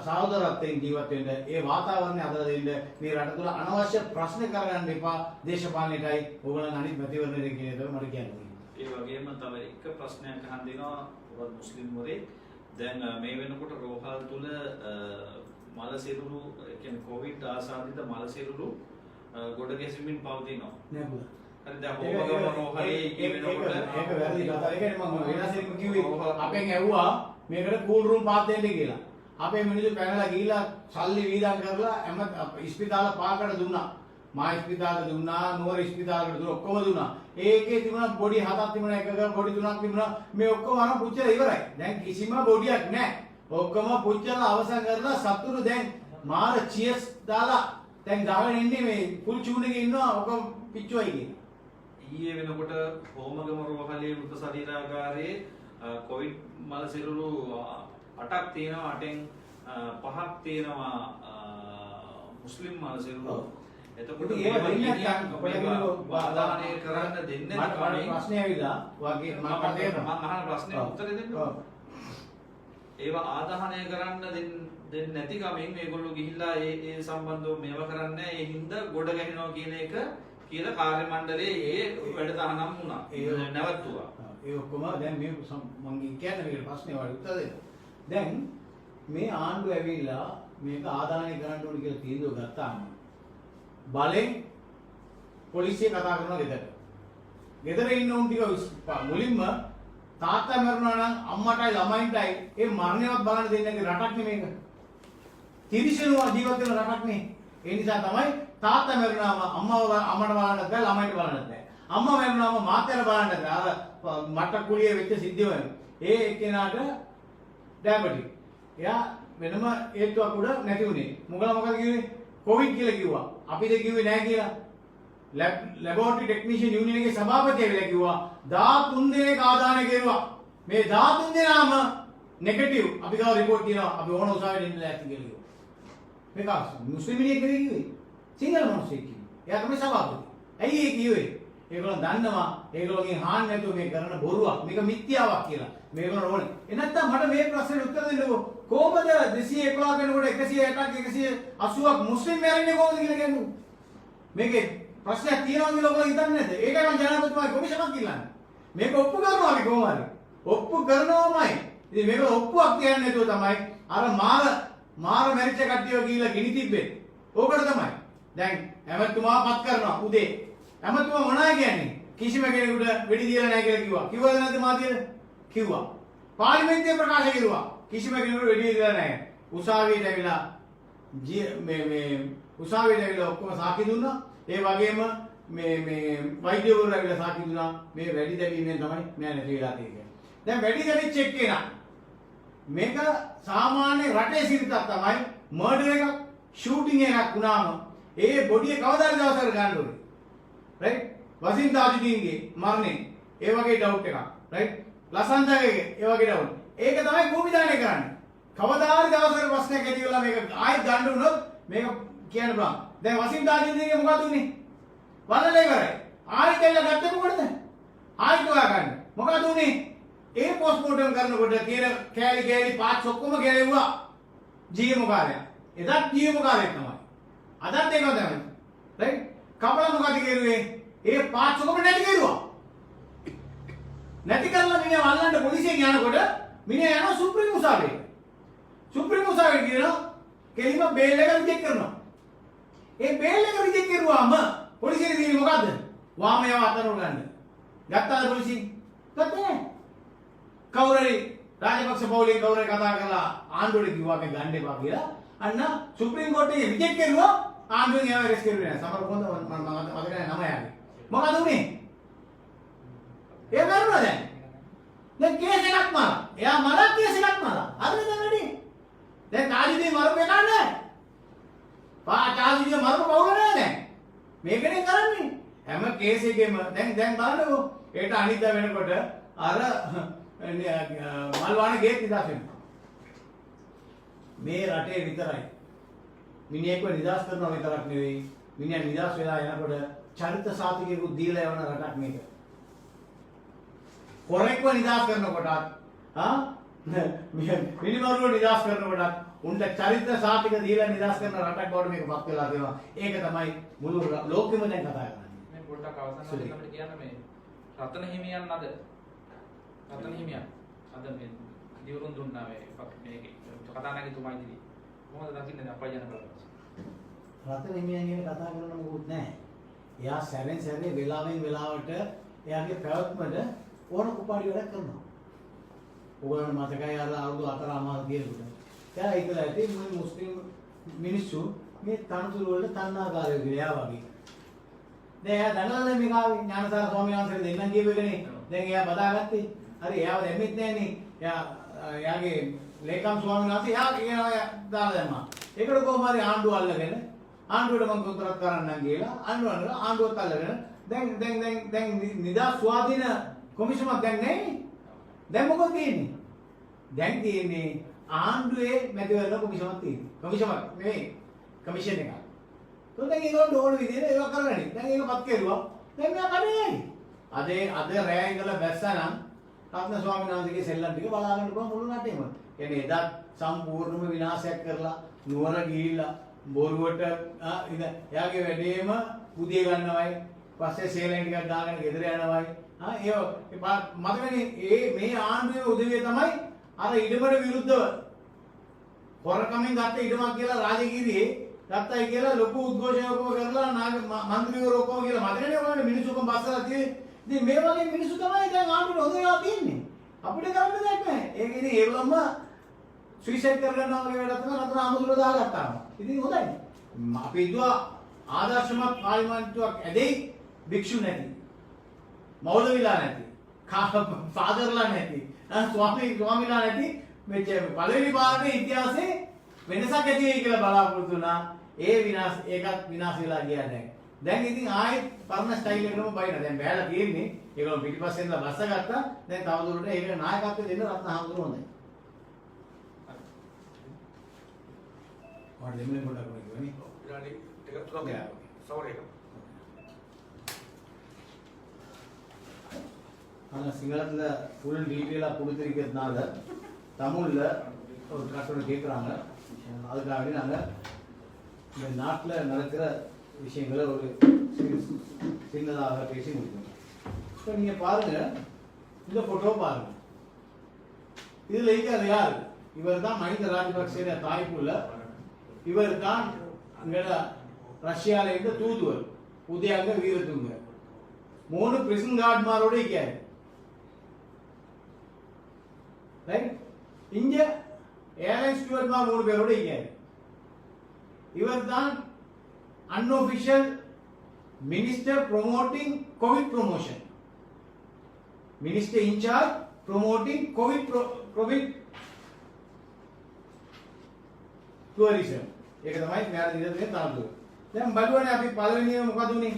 සහෝදරත්වයෙන් ජීවත් වෙන්න. ඒ වාතාවරණය හදලා දෙන්න. මේ රට තුළ අනවශ්‍ය ප්‍රශ්න කරගන්න එපා. දේශපාලනයටයි ඕගොල්ලන් අනිත් මැතිවරණයට කියන එක මට කියන්න. ඒ වගේම තව එක ප්‍රශ්නයක් අහන් දෙනවා ඔබ මුස්ලිම් වරේ. දැන් මේ වෙනකොට රෝහල් තුල මල සිරුරු කියන්නේ කොවිඩ් ආසාදිත මල සිරුරු ගොඩ ගැසීමෙන් පවතිනවා. නේද? හරි දැන් ඕවගම රෝහලේ ඉන්නේ වෙනකොට ඒක වැරදි කතාව. ඒකනේ මම වෙනසෙම කිව්වේ අපෙන් ඇහුවා මේකට කූල් රූම් පාත් දෙන්න කියලා. අපේ මිනිස්සු පැනලා ගිහිල්ලා සල්ලි වීදම් කරලා හැම ඉස්පිතාල පාකට දුන්නා. මා ඉස්පිතාලට දුන්නා, නුවර ඉස්පිතාලට දුන්නා, ඔක්කොම දුන්නා. ඒකේ තිබුණා බොඩි 7ක් තිබුණා, එකක බොඩි 3ක් තිබුණා. මේ ඔක්කොම අර පුච්චලා ඉවරයි. දැන් කිසිම බොඩියක් නැහැ. ඔක්කොම පුච්චලා අවසන් කරලා සතුරු දැන් මාර චියර්ස් දාලා දැන් ගහගෙන ඉන්නේ මේ ෆුල් චූන් එකේ ඉන්නවා ඔක්කොම පිච්චුවයි කියන. ඊයේ වෙනකොට හෝමගම රෝහලේ මෘත ශරීරාගාරයේ කොවිඩ් මල සිරුරු 8ක් තියෙනවා. 8න් 5ක් තියෙනවා මුස්ලිම් මල සිරුරු. එතකොට ඒවා ආදානය කරන්න දෙන්නේ නැහැ. ප්‍රශ්නේ ඇවිල්ලා වාගේ මම අහන ප්‍රශ්නේ උත්තර දෙන්න. ඒවා ආදාහනය කරන්න දෙන්නේ නැති කමින් මේගොල්ලෝ ගිහිල්ලා ඒ සම්බන්ධව මේවා කරන්නේ ඒ හින්දා ගොඩ ගැහෙනවා කියන එක කියලා කාර්ය මණ්ඩලයේ ඒ වැඩ තහනම් වුණා. ඒ නැවතුවා. ඒ ඔක්කොම දැන් මේ මම කියන්නේ මේකට ප්‍රශ්නේ වල උත්තර දෙන්න. දැන් මේ ආණ්ඩුව ඇවිල්ලා මේක ආදානය කරන්න ඕනේ කියලා තීන්දුව ගත්තාම බලෙන් පොලිසිය කතා කරනවා ගෙදරට. ගෙදර ඉන්න උන් ටික මුලින්ම තාත්තා මරුණා නම් අම්මටයි ළමයින්ටයි ඒ මරණයවත් බලන්න දෙන්නේ නැති රටක් නේ මේක. තිරිසනුව ජීවත් වෙන රටක් නේ. ඒ නිසා තමයි තාත්තා මරුණාම අම්මට බලන්නත් බෑ ළමයින්ට බලන්නත් බෑ. අම්මා මරුණාම මාත්‍යාට බලන්නත් බෑ. අර මට කුලියේ වෙච්ච සිද්ධිය වෙන. ඒ එක්කෙනාට ඩයබටික්. එයා වෙනම හේතුවක් උඩ නැති වුණේ. මොකද කිව්වේ? කොවිඩ් කියලා කිව්වා. අපිද කිව්වේ නැහැ කියලා. ලැබොරටරි ටෙක්නීෂියන් යුනියන් එකේ සභාපතිය වෙලා කිව්වා 13 දෙනෙක් ආදානය කෙරුවා. මේ 13 දෙනාම නෙගටිව්. අපි ගාව රිපෝට් තියනවා. අපි ඕන උසාවියට ඉන්න ලෑස්ති කියලා කිව්වා. මේක මුස්ලිම් මිනිහෙක් නෙවෙයි කිව්වේ. සිංහල මිනිහෙක් කිව්වේ. එයා තමයි සභාපති. ඇයි ඒ කිව්වේ? ඒගොල්ලෝ දන්නවා ඒගොල්ලෝගෙන් අහන්න නැතුව මේ කරන බොරුවක්. මේක මිත්‍යාවක් කියලා. මේගොල්ලෝ ඕනේ. එනත්තම් මට මේ ප්‍රශ්නෙට උත්තර දෙන්නකෝ. කොහොමද 211 වෙනකොට 160ක් 180ක් මුස්ලිම් මැරෙන්නේ කොහොමද කියලා කියන්නේ? මේකේ ප්‍රශ්නයක් තියෙනවා කියලා ඔයගොල්ලෝ හිතන්නේ නැද්ද? ඒකයි මම ජනාධිපතිතුමාගේ කොමිෂනක් ඉල්ලන්නේ. මේක ඔප්පු කරනවා අපි කොහොම හරි. ඔප්පු කරනවාමයි. ඉතින් මේක ඔප්පුවක් කියන්නේ නැතුව තමයි අර මාර මැරිච්ච කට්ටියව ගිහිල්ලා ගිනි තිබ්බේ. ඕකට තමයි. දැන් ඇමතුමා පත් කරනවා උදේ. ඇමතුමා මොනවා කියන්නේ? කිසිම කෙනෙකුට වෙඩි දීලා නැහැ කියලා කිව්වා. කිව්වද නැද්ද මාතියද? කිව්වා. පාර්ලිමේන්තුවේ ප්‍රකාශ කෙරුවා. කිසිම කෙනෙකුට වෙඩි දීලා නැහැ. උසාවියට ඇවිල්ලා උසාවියට ඇවිල්ලා ඔක්කොම සාකි දුන්නා. ඒ වගේම මේ වෛද්‍යවරු ඇවිල්ලා සාකි දුන්නා. මේ වැඩි දැවීමෙන් තමයි මම නැති වෙලා තියෙන්නේ. දැන් වැඩි දැවිච්ච එක්කේනා මේක සාමාන්‍ය රටේ සිරිතක් තමයි මර්ඩර් එකක් ෂූටින් එකක් වුණාම ඒ බොඩිය කවදාද දවසකට ගන්න ඕනේ. රයිට්? වසිම් තාජුදීන්ගේ මරණය ඒ වගේ ඩවුට් එකක්. රයිට්? ලසන්තගේ ඒ වගේ ඩවුට්. ඒක තමයි භූමිදානය කරන්නේ. කවදාහරි දවසකට ප්‍රශ්නයක් ඇති වෙලා මේක ආයෙත් ගන්න උනොත් මේක කියන්න පුළුවන්. දැන් වසිම් තාජුදීන්ගේ මොකද උනේ? වලලේ ඉවරයි. ආයෙත් එල්ල ගත්තේ මොකටද? ආයෙත් හොයා ගන්න. මොකද උනේ? ඒ පොස්ට්මෝර්ටම් කරනකොට තියෙන කෑලි පාර්ට්ස් ඔක්කොම ගෙලෙව්වා. ජීවම කාර්යය. එදත් ජීවම කාර්යයක් තමයි. අදත් ඒක තමයි. රයිට්? කපලා මොකද කරුවේ? ඒ පාර්ට්ස් ඔක්කොම නැති කරුවා. නැති කරලා මිනිහා වල්ලන්න පොලිසියෙන් යනකොට මිනිහා යනවා සුප්‍රීම උසාවියට. සුප්‍රීම උසාවියට කියනවා කෙලිම බේල් එක රිජෙක්ට් කරනවා. ඒ බේල් එක රිජෙක්ට් කරුවාම පොලිසිය දෙන්නේ මොකද්ද? වාමයව අතන උගන්න. ගත්තාද පොලිසිය? ගත්තේ නැහැ. කවුරුරි රාජපක්ෂ පවුලේ කවුරුරි කතා කරලා ආණ්ඩුවට කිව්වා මේ ගන්න එපා කියලා. අන්න සුප්‍රීම කෝර්ටේ රිජෙක්ට් කරුවා. ආණ්ඩුවෙන් ඒව රෙස් කරුවේ නැහැ. සමහර පොන්ද මම මතක නැහැ නම යාගේ. මොකද උනේ? ඒ මරුණා දැන්. දැන් කේස් එකක් මාලා. එයා මරක් කේස් එකක් මාලා. හරිද දැන් වැඩි? දැන් තාජුදීන් මරපු එක නෑ. තාජුදීන් මරපු පවුල නෑ දැන්. මේකනේ කරන්නේ. හැම කේස් එකෙම දැන් බලන්නකෝ. ඒට අනිද්දා වෙනකොට අර මල්වාන ගේට් නිදාස් වෙනවා. මේ රටේ විතරයි. මිනිහෙක්ව නිදාස් කරනවා විතරක් නෙවෙයි. මිනිහා නිදාස් වෙලා යනකොට චරිත සාතිකයකුත් දීලා යවන රටක් මේක. කොරෙක්ව නිදාස් කරනකොටත් මිනිමරුව නිදාස් කරනකොටත් උන්ට චරිත සාතික දීලා නිදාස් කරන රටක් බවට මේක පත් වෙලා තියෙනවා. ඒක තමයි මුළු ලෝකෙම දැන් කතා කරන්නේ. මේ පොඩ්ඩක් අවසන් අපිට කියන්න මේ රතන හිමියන් අද රතන හිමියන් අද මේ දිවුරුන් දුන්නා මේකේ කතානායකතුමා ඉදිරියේ මොකද දකින්නේ අපයි යන බලපෑම. රතන හිමියන් ගැන කතා කරන්න මොකුත් නැහැ. එයා සැරෙන් සැරේ වෙලාවෙන් වෙලාවට එයාගේ පැවැත්මට ඕන කුපාඩි වැඩක් කරනවා. ඔයගොල්ලෝ මතකයි අර අවුරුදු 4 මාස ගියකොට. එයා හිතලා ඇති මේ මුස්ලිම් මිනිස්සු මේ තනතුරු වලට තණ්හාකාරයෝ කියලා එයා වගේ. දැන් එයා දැනලා මේක ආවේ ඥානසාර ස්වාමීන් වහන්සේ දෙන්නම් කියපු එකනේ. දැන් එයා බදාගත්තේ. හරි එයාව දැම්මෙත් නැහනේ. එයාගේ ලේකම් ස්වාමීන් වහන්සේ එයා දාලා දැම්මා. ඒකට කොහොම හරි ආණ්ඩුව අල්ලගෙන ආණ්ඩුවට මම කොන්ත්‍රාත් කරන්නම් කියලා ආණ්ඩුවත් අල්ලගෙන දැන් නිදා ස්වාධීන කොමිෂමක් දැන් නැහැ. දැන් මොකද තියෙන්නේ? දැන් තියෙන්නේ ආණ්ඩුවේ මැතිවරණ කොමිෂමක් තියෙනවා. කොමිෂමක් නෙවෙයි කමිෂන් එකක්. તો දැන් ඒගොල්ලෝ ඕන විදිහට ඒවා කරගන්නේ. දැන් ඒක පත් කෙරුවා. දැන් මෙයා කඩේයි. අද රෑ ඉඳලා බැස්සනම් රත්න ස්වාමීන් වහන්සේගේ සෙල්ලම් ටික බලාගන්න පුළුවන් මුළු රටේම. කියන්නේ එදා සම්පූර්ණම විනාශයක් කරලා නුවර ගිහිල්ලා බෝරුවට එයාගේ වැඩේම පුදිය ගන්නවයි. පස්සේ සේලෙන් ටිකක් දාගෙන ගෙදර යනවයි. මතකනේ මේ ආණ්ඩුවේ උදවිය තමයි අර ඉඩමට විරුද්ධව හොරකමින් ගත්ත ඉඩමක් කියලා රාජගීරියේ ගත්තයි කියලා ලොකු උද්ඝෝෂණයක් කරලා මන්ත්‍රීවරු ඔක්කොම කියලා මතකනේ ඔයාලට මිනිස්සු ඔක්කොම බස්සලා තියෙන්නේ. ඉතින් මේ වගේ මිනිස්සු තමයි දැන් ආණ්ඩුවේ හොඳ ඒවා තියෙන්නේ. අපිට කරන්න දෙයක් නැහැ. ඒක ඉතින් ඒගොල්ලොම සුයිසයිඩ් කරගන්නවා වගේ වැඩක් තමයි නතර ආමුදුර දාගත්තාම. ඉතින් හොඳයි. අපි හිතුවා ආදර්ශමත් පාර්ලිමේන්තුවක් ඇදෙයි භික්ෂු නැති. මෞලවිලා නැති. ෆාදර්ලා නැති. ස්වාමීලා නැති. මේ පළවෙනි පාරේ ඉතිහාසයේ වෙනසක් ඇති වෙයි කියලා බලාපොරොත්තු වුණා. ඒකත් විනාශ වෙලා ගියා දැන්. දැන් ඉතින් ආයෙත් පරණ ස්ටයිල් එකකම බයින. දැන් බෑලා තියෙන්නේ. ඒගොල්ලෝ පිටිපස්සෙන් ඉඳලා බස්ස ගත්තා. දැන් තවදුරටත් ඒක නායකත්වය දෙන්න රත්නහාමුදුරුවෝ හොඳයි. වඩ දෙන්නේ පොඩක් වගේ නේ. විනාඩි ටිකක් තුනක් සමහර එක. நாங்கள் சிங்களத்தில் ஃபுல் டீட்டெயிலாக கொடுத்துருக்கிறதுனால தமிழில் ஒரு கட்டணை கேட்குறாங்க. அதுக்காக நாங்கள் இந்த நாட்டில் நடக்கிற விஷயங்களை ஒரு சின்னதாக பேசி முடிக்கணும். இப்போ நீங்கள் பாருங்கள், இந்த ஃபோட்டோ பாருங்கள். இதில் இருக்கிறது யார்? இவர் தான் மஹிந்த ராஜபக்சேட தாய்ப்புள்ள. இவர் தான் எங்களோட ரஷ்யாவில் இருந்த தூதுவர் உதயங்க வீரதுங்க. 3 பிரிசன் கார்டுமாரோட இருக்காரு. ரைட், இங்க ஏர்லைன் ஸ்டூவர்ட்மார் 3 பேரோட இருக்காரு. இவர் தான் unofficial minister promoting COVID promotion, minister incharge promoting COVID tourism. ඒක තමයි මෙයාලා දිලා තියෙන තරතුර. දැන් බලුවනේ අපි පළවෙනිම මොකද උනේ?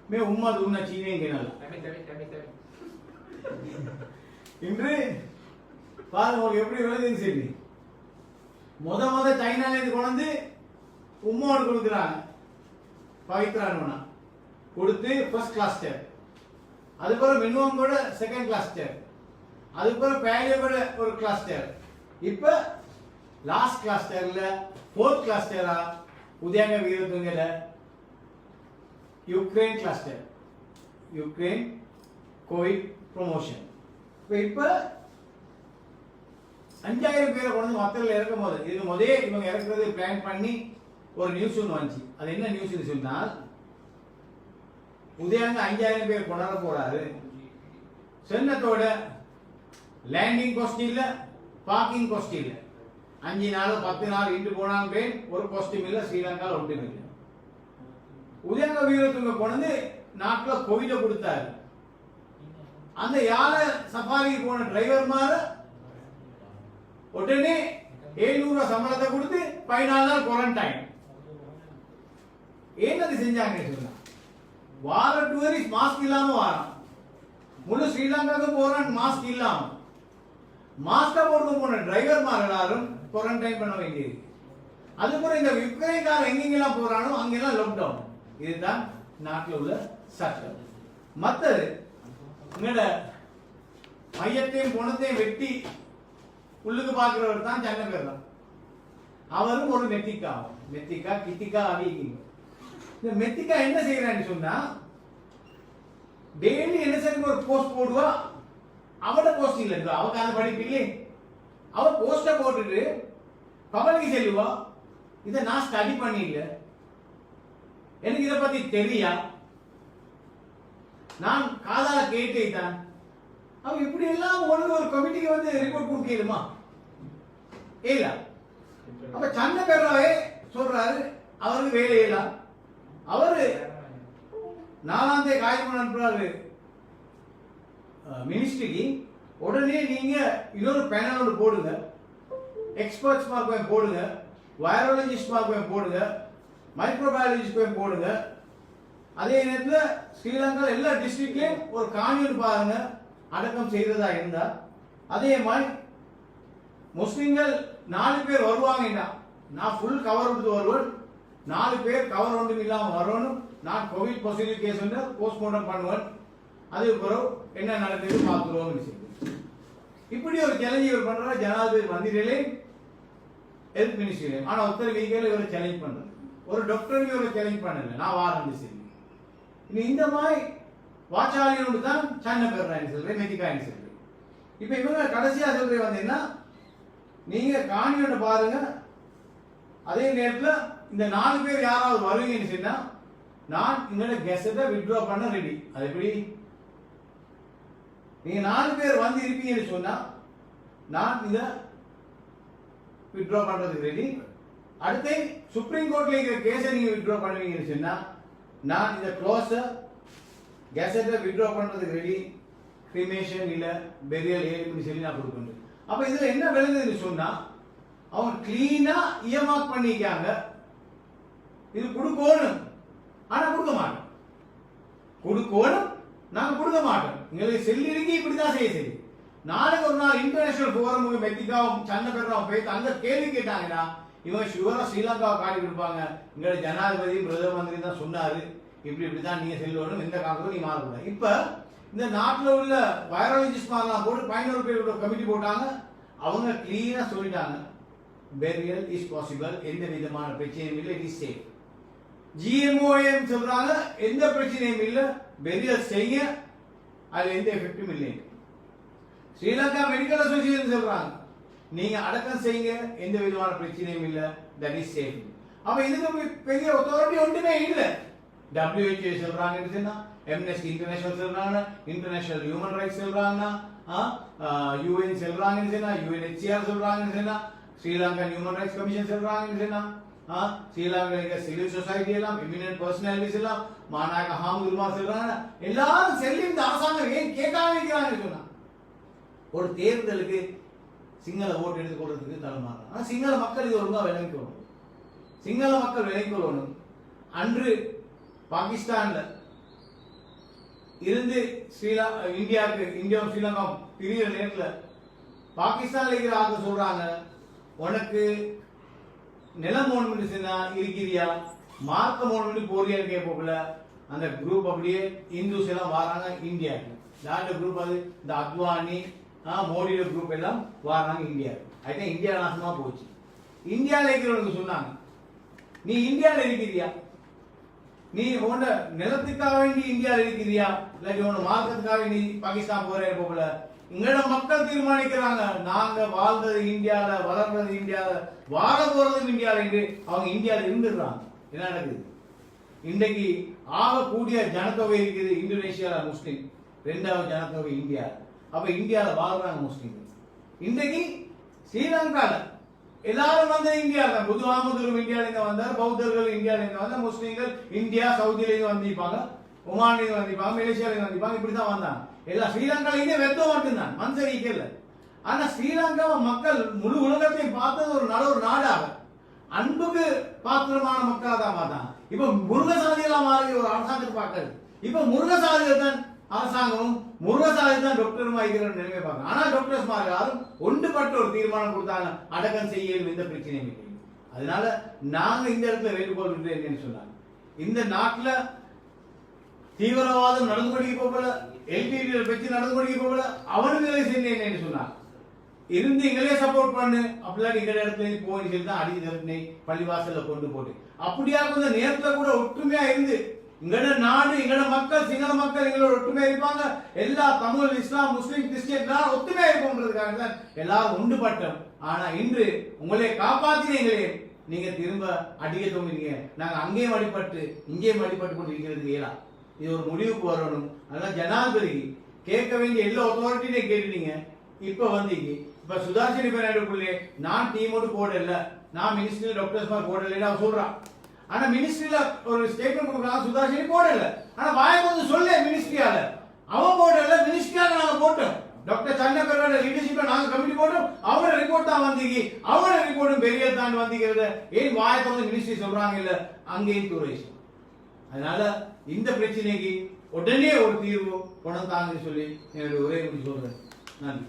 මේ උම්මා දුන්න චීනෙන් ගෙනල්ලා. இன்று பாருங்க எப்படி விளையுதுன்னு சொல்லி முத சைனால இருந்து கொண்டு வந்து உம்மோடு கொடுக்குறாங்க. பவித்ரானுனா கொடுத்து ஃபர்ஸ்ட் கிளாஸ்டர், அதுக்கப்புறம் மினிமம் கூட செகண்ட் கிளாஸ்டர், அதுக்கப்புறம் பேலியோட ஒரு கிளாஸ்டர், இப்போ லாஸ்ட் கிளாஸ்டர்ல ஃபோர்த் கிளாஸ்டரா உதயங்க வீரதுங்கல Ukraine cluster, Ukraine Covid promotion. இப்போ 5000 பேரை கொண்டு மக்கள் இறக்கும் போது இதுக்கு முதலே இவங்க இறக்குறது பிளான் பண்ணி ஒரு நியூஸ் ஒன்று வந்துச்சு. அது என்ன நியூஸ் சொன்னால், உதயங்க 5000 பேர் கொண்டாட போறாரு. சென்னத்தோட லேண்டிங் காஸ்ட் இல்ல, பார்க்கிங் காஸ்ட் இல்ல. 5 நாள் 10 நாள் இன்று போனாங்க ட்ரெயின், ஒரு காஸ்டியூம் இல்ல, ஸ்ரீலங்காவில் ஒன்றும் இல்லை. உதயங்க வீரத்துங்க கொண்டு நாட்டில் கோவிட கொடுத்தாரு. அந்த யாரை சஃபாரிக்கு போன டிரைவர் மாதிரி உடனே 700 சம்பளத்தை கொடுத்து 14 நாள் குவாரண்டைன். என்னது செஞ்சாங்க சொன்னா, வார டூரிஸ்ட் மாஸ்க் இல்லாம வாரான். முழு ஸ்ரீலங்காவுக்கு போறான் மாஸ்க் இல்லாம. மாஸ்க போட்டு போன டிரைவர் மாதிரி எல்லாரும் குவாரண்டைன் பண்ண வேண்டியது. அதுக்கப்புறம் இந்த யுக்ரைன்காரன் எங்கெங்கெல்லாம் போறானோ அங்கெல்லாம் லாக்டவுன். இதுதான் நாட்டில் உள்ள சட்டம். மற்றது உங்களோட மையத்தையும் குணத்தையும் வெட்டி உள்ளுக்கு பார்க்கிறவர் தான் சன்னகர்தான். அவரும் ஒரு மெத்திக்கா, மெத்திக்கா கித்திக்கா அவிங்க. இந்த மெத்திக்கா என்ன செய்யறான்னு சொன்னா, டெய்லி என்ன செய்ய ஒரு போஸ்ட் போடுவா. அவட போஸ்ட் இல்ல, அவக்கு அந்த படிப்பு இல்லை. அவ போஸ்ட போட்டுட்டு பவனுக்கு செல்லுவா, இதை நான் ஸ்டடி பண்ணி இல்ல, எனக்கு இதை பத்தி தெரியா, நான் காதால கேட்டே தான். அவ இப்படி எல்லாம் ஒன்று ஒரு கமிட்டிக்கு வந்து ரிப்போர்ட் கொடுக்கலுமா? இல்ல. அப்ப சண்டை பெறவே சொல்றாரு அவருக்கு வேலை இல்ல. அவரு 4ஆம் தேதி காய்ச்சி அனுப்புறாரு மினிஸ்ட்ரிக்கு. உடனே நீங்க இன்னொரு பேனலோட போடுங்க, எக்ஸ்பர்ட்ஸ் மார்க் போடுங்க, வைரலஜிஸ்ட் மார்க் போடுங்க, மைக்ரோபயாலஜிஸ்ட் போடுங்க. அதே நேரத்தில் ஸ்ரீலங்கா எல்லா டிஸ்ட்ரிக்ட்லயும் ஒரு காணியூர் பாருங்க அடக்கம் செய்யறதா இருந்தா. அதே மாதிரி முஸ்லிம்கள் 4 பேர் வருவாங்கன்னா நான் ஃபுல் கவர் கொடுத்து வருவேன். 4 பேர் கவர் ஒன்றும் இல்லாம வரணும். நான் கோவிட் பாசிட்டிவ் கேஸ் வந்து போஸ்ட்மார்ட்டம் பண்ணுவேன். அதுக்கு பிறகு என்ன நடக்குது பார்த்துருவோம். இப்படி ஒரு சேலஞ்ச் இவர் பண்ற ஜனாதிபதி மந்திரிலே ஹெல்த் மினிஸ்ட்ரியிலே. ஆனா உத்தர வீக்கையில் இவரை சேலஞ்ச் பண்றது, ஒரு டாக்டர் இவரை சேலஞ்ச் பண்ணல, நான் வாரம் சரி. இந்த மாதிரி வாச்சாலியோடு தான் சண்டை பெறான்னு சொல்றேன், மெதிக்கான்னு சொல்றேன். இப்ப இவங்க கடைசியா சொல்றது வந்து என்ன, நீங்க காணியோட பாருங்க. அதே நேரத்தில் இந்த 4 பேர் யாராவது வருவீங்கன்னு சொன்னா நான் இந்த கெசட்டை வித்ட்ரா பண்ண ரெடி. அது எப்படி? நீங்க 4 பேர் வந்து இருப்பீங்கன்னு சொன்னா நான் இத வித்ட்ரா பண்றதுக்கு ரெடி. அடுத்து சுப்ரீம் கோர்ட்ல இருக்கிற கேஸை நீங்க வித்ட்ரா பண்ணுவீங்கன்னு சொன்னா நான் இந்த க்ளோஸ கெசட்டை வித்ட்ரா பண்றதுக்கு ரெடி. கிரிமேஷன் இல்ல பெரியல் ஏன்னு சொல்லி நான் கொடுக்கணும். அப்ப இதுல என்ன விளங்குதுன்னு சொன்னா, அவங்க கிளீனா இயமாக் பண்ணிக்காங்க. இது கொடுக்கணும், ஆனா கொடுக்க மாட்டோம். கொடுக்கணும், நாங்க கொடுக்க மாட்டோம். எங்களுக்கு செல்லிருக்கி இப்படிதான் செய்ய சரி. நாளைக்கு ஒரு நாள் இன்டர்நேஷனல் போரமுக்கு மெத்திக்காவும் சண்டை பெறாவும் போய் அந்த கேள்வி கேட்டாங்கன்னா இவங்க ஷுவரா ஸ்ரீலங்காவை காட்டி கொடுப்பாங்க. எங்களோட ஜனாதிபதி பிரதம மந்திரி தான் சொன்னாரு, இப்படிதான் நீங்க செல்லணும், எந்த காலத்துக்கும் நீ மாறக்கூடாது. இப்ப இந்த நாட்டில் உள்ள வைரலஜிஸ்ட் மாதிரிலாம் போட்டு 11 பேரோட கமிட்டி போட்டாங்க. அவங்க கிளீனா சொல்லிட்டாங்க, பெரியல் இஸ் பாசிபிள், எந்த விதமான பிரச்சனையும் இல்லை, இட் இஸ் சேஃப். ஜிஎம்ஓஎம் சொல்றாங்க எந்த பிரச்சனையும் இல்லை, பெரியல் செய்ய, அது எந்த எஃபெக்டும் இல்லை. ஸ்ரீலங்கா மெடிக்கல் அசோசியேஷன் சொல்றாங்க நீங்க அடக்கம் செய்யுங்க, எந்த விதமான பிரச்சனையும் இல்லை, தட் இஸ் சேஃப். அப்ப இதுக்கு பெரிய அத்தாரிட்டி ஒன்றுமே இல்லை. WHO சொல்றாங்க, எம்னெஸ்டி இன்டர்நேஷனல் சொல்றாங்க, இன்டர்நேஷனல் ஹியூமன் ரைட்ஸ் சொல்றாங்க, யூஎன் சொல்றாங்க, யூஎன்ஹெச்சிஆர் சொல்றாங்க, ஸ்ரீலங்கன் ஹியூமன் ரைட்ஸ் கமிஷன் சொல்றாங்க, ஸ்ரீலங்கா சிவில் சொசைட்டி எல்லாம், எமினன்ட் பர்சனாலிட்டிஸ் எல்லாம், மாநாயக ஹாமுதுமா சொல்றாங்க. எல்லாரும் செல்லி இந்த அரசாங்கம் ஏன் கேட்காம இருக்கிறாங்க சொன்னா, ஒரு தேர்தலுக்கு சிங்கள ஓட்டு எடுத்து கொடுறதுக்கு தலைமாறாங்க. ஆனா சிங்கள மக்கள் இது ஒழுங்கா விளங்கிக்கணும், சிங்கள மக்கள் விளங்கிக்கொள்ளணும். அன்று பாகிஸ்தான்ல இருந்து இந்தியா ஸ்ரீலங்கா பிரிகிற நேரத்தில் பாகிஸ்தான்ல இருக்கிற ஆக சொல்றாங்க, உனக்கு நிலம் ஒன்று இருக்கிறியா, மார்க்கம் ஒன்று போறியான்னு கேட்போம்ல. அந்த குரூப் அப்படியே இந்துஸ் எல்லாம் வராங்க இந்தியாவுக்கு. யாரோட குரூப் அது? இந்த அத்வானி மோடியோட குரூப் எல்லாம் வராங்க இந்தியாவுக்கு. அதுதான் இந்தியா நாசமா போச்சு. இந்தியாவில் இருக்கிறவங்க சொன்னாங்க, நீ இந்தியாவில் இருக்கிறியா, நீ உன்னோட நிலத்துக்காக வேண்டி இந்தியாவில் இருக்கிறியா, இல்லாட்டி உன்னோட மார்க்கத்துக்காக வேண்டி பாகிஸ்தான் போற போகல. எங்களோட மக்கள் தீர்மானிக்கிறாங்க, நாங்க வாழ்ந்தது இந்தியால, வளர்ந்தது இந்தியால, வாழ போறதும் இந்தியால என்று அவங்க இந்தியாவில் இருந்துடுறாங்க. என்ன நடக்குது? இன்றைக்கு ஆக கூடிய ஜனத்தொகை இருக்குது இந்தோனேஷியால முஸ்லிம், 2வது ஜனத்தொகை இந்தியா. அப்ப இந்தியால வாழ்றாங்க முஸ்லிம். இன்றைக்கு ஸ்ரீலங்கால எல்லாரும் வந்து இந்தியா தான். புது அகமது இந்தியால இருந்து வந்தார், பௌத்தர்கள் இந்தியால இருந்து வந்தார், முஸ்லிம்கள் இந்தியா சவுதியில இருந்து வந்திருப்பாங்க, ஒமான்ல இருந்து வந்திருப்பாங்க, மலேசியால இருந்து வந்திருப்பாங்க, இப்படிதான் வந்தாங்க. எல்லாம் ஸ்ரீலங்கால இருந்து வெத்தம் மட்டும்தான், மன்சரிக்கல. ஆனா ஸ்ரீலங்கா மக்கள் முழு உலகத்தையும் பார்த்தது ஒரு நாடாக, அன்புக்கு பாத்திரமான மக்களாக தான் பார்த்தாங்க. இப்ப முருகசாதியெல்லாம் மாறி ஒரு அரசாங்கத்தை பார்க்கறது. இப்ப முருகசாதிகள் தான் அரசாங்கமும், முருகசாதி தான் டாக்டரும் ஆகிக்கிற நிலைமை பார்க்கணும். ஆனா டாக்டர்ஸ் மாதிரி யாரும் ஒன்றுபட்டு ஒரு தீர்மானம் கொடுத்தாங்க, அடக்கம் செய்ய எந்த பிரச்சனையும் இல்லை. அதனால நாங்க இந்த இடத்துல வேண்டுகோள் என்னன்னு சொன்னாங்க, இந்த நாட்டுல தீவிரவாதம் நடந்து கொண்டிருக்க போகல, எல்டிடி பிரச்சனை நடந்து கொண்டிருக்க போகல, அவனுக்கு நிலை செய்ய என்னன்னு சொன்னாங்க. இருந்து எங்களே சப்போர்ட் பண்ணு, அப்படிலாம் எங்க இடத்துல போய் சொல்லி தான் அடி தரனை பள்ளிவாசல்ல கொண்டு போட்டு, அப்படியா கொஞ்சம் நேரத்துல கூட ஒற்றுமையா இருந்து எங்களோட நாடு, எங்களோட மக்கள், சிங்கள மக்கள் எங்களோட ஒற்றுமையா இருப்பாங்க, எல்லா தமிழ், இஸ்லாம், முஸ்லிம், கிறிஸ்டியன் ஒற்றுமையா இருப்போம்ன்றதுக்காக தான் எல்லாரும் ஒன்றுபட்டோம். ஆனா இன்று உங்களை காப்பாத்தினீங்களே, நீங்க திரும்ப அடிக்க தோங்குறீங்க. நாங்க அங்கேயும் அடிபட்டு இங்கேயும் அடிபட்டு கொண்டு இருக்கிறது இயலா. இது ஒரு முடிவுக்கு வரணும். அதனால ஜனாதிபதி கேட்க வேண்டிய எல்லா அத்தாரிட்டியும் கேட்டுட்டீங்க. இப்ப வந்தீங்க, இப்ப சுதர்ஷன் பெர்னாண்டோக்குள்ளே நான் டீமோடு போடல, நான் மினிஸ்ட்ரியில டாக்டர்ஸ் மாதிரி போடல அவன் சொல்றான். ஆனா மினிஸ்ட்ரியில ஒரு ஸ்டேட்மெண்ட் கொடுக்கலாம், சுதர்ஷன் போடல. ஆனா வாயை வந்து சொல்ல மினிஸ்ட்ரியால அவன் போடல, மினிஸ்ட்ரியால நாங்க போட்டோம். டாக்டர் சந்திரபேரோட லீடர்ஷிப்ல நாங்க கமிட்டி போட்டோம், அவரோட ரிப்போர்ட் தான் வந்தீங்க, அவரோட ரிப்போர்ட்டும் பெரிய தாண்டி வந்தீங்கிறத ஏன் வாயை வந்து மினிஸ்ட்ரி சொல்றாங்க இல்ல, அங்கேயும் டூரேஷன். அதனால இந்த பிரச்சனைக்கு உடனே ஒரு தீர்வு கொண்டாங்க சொல்லி என்னுடைய உரையை சொல்றேன். நன்றி.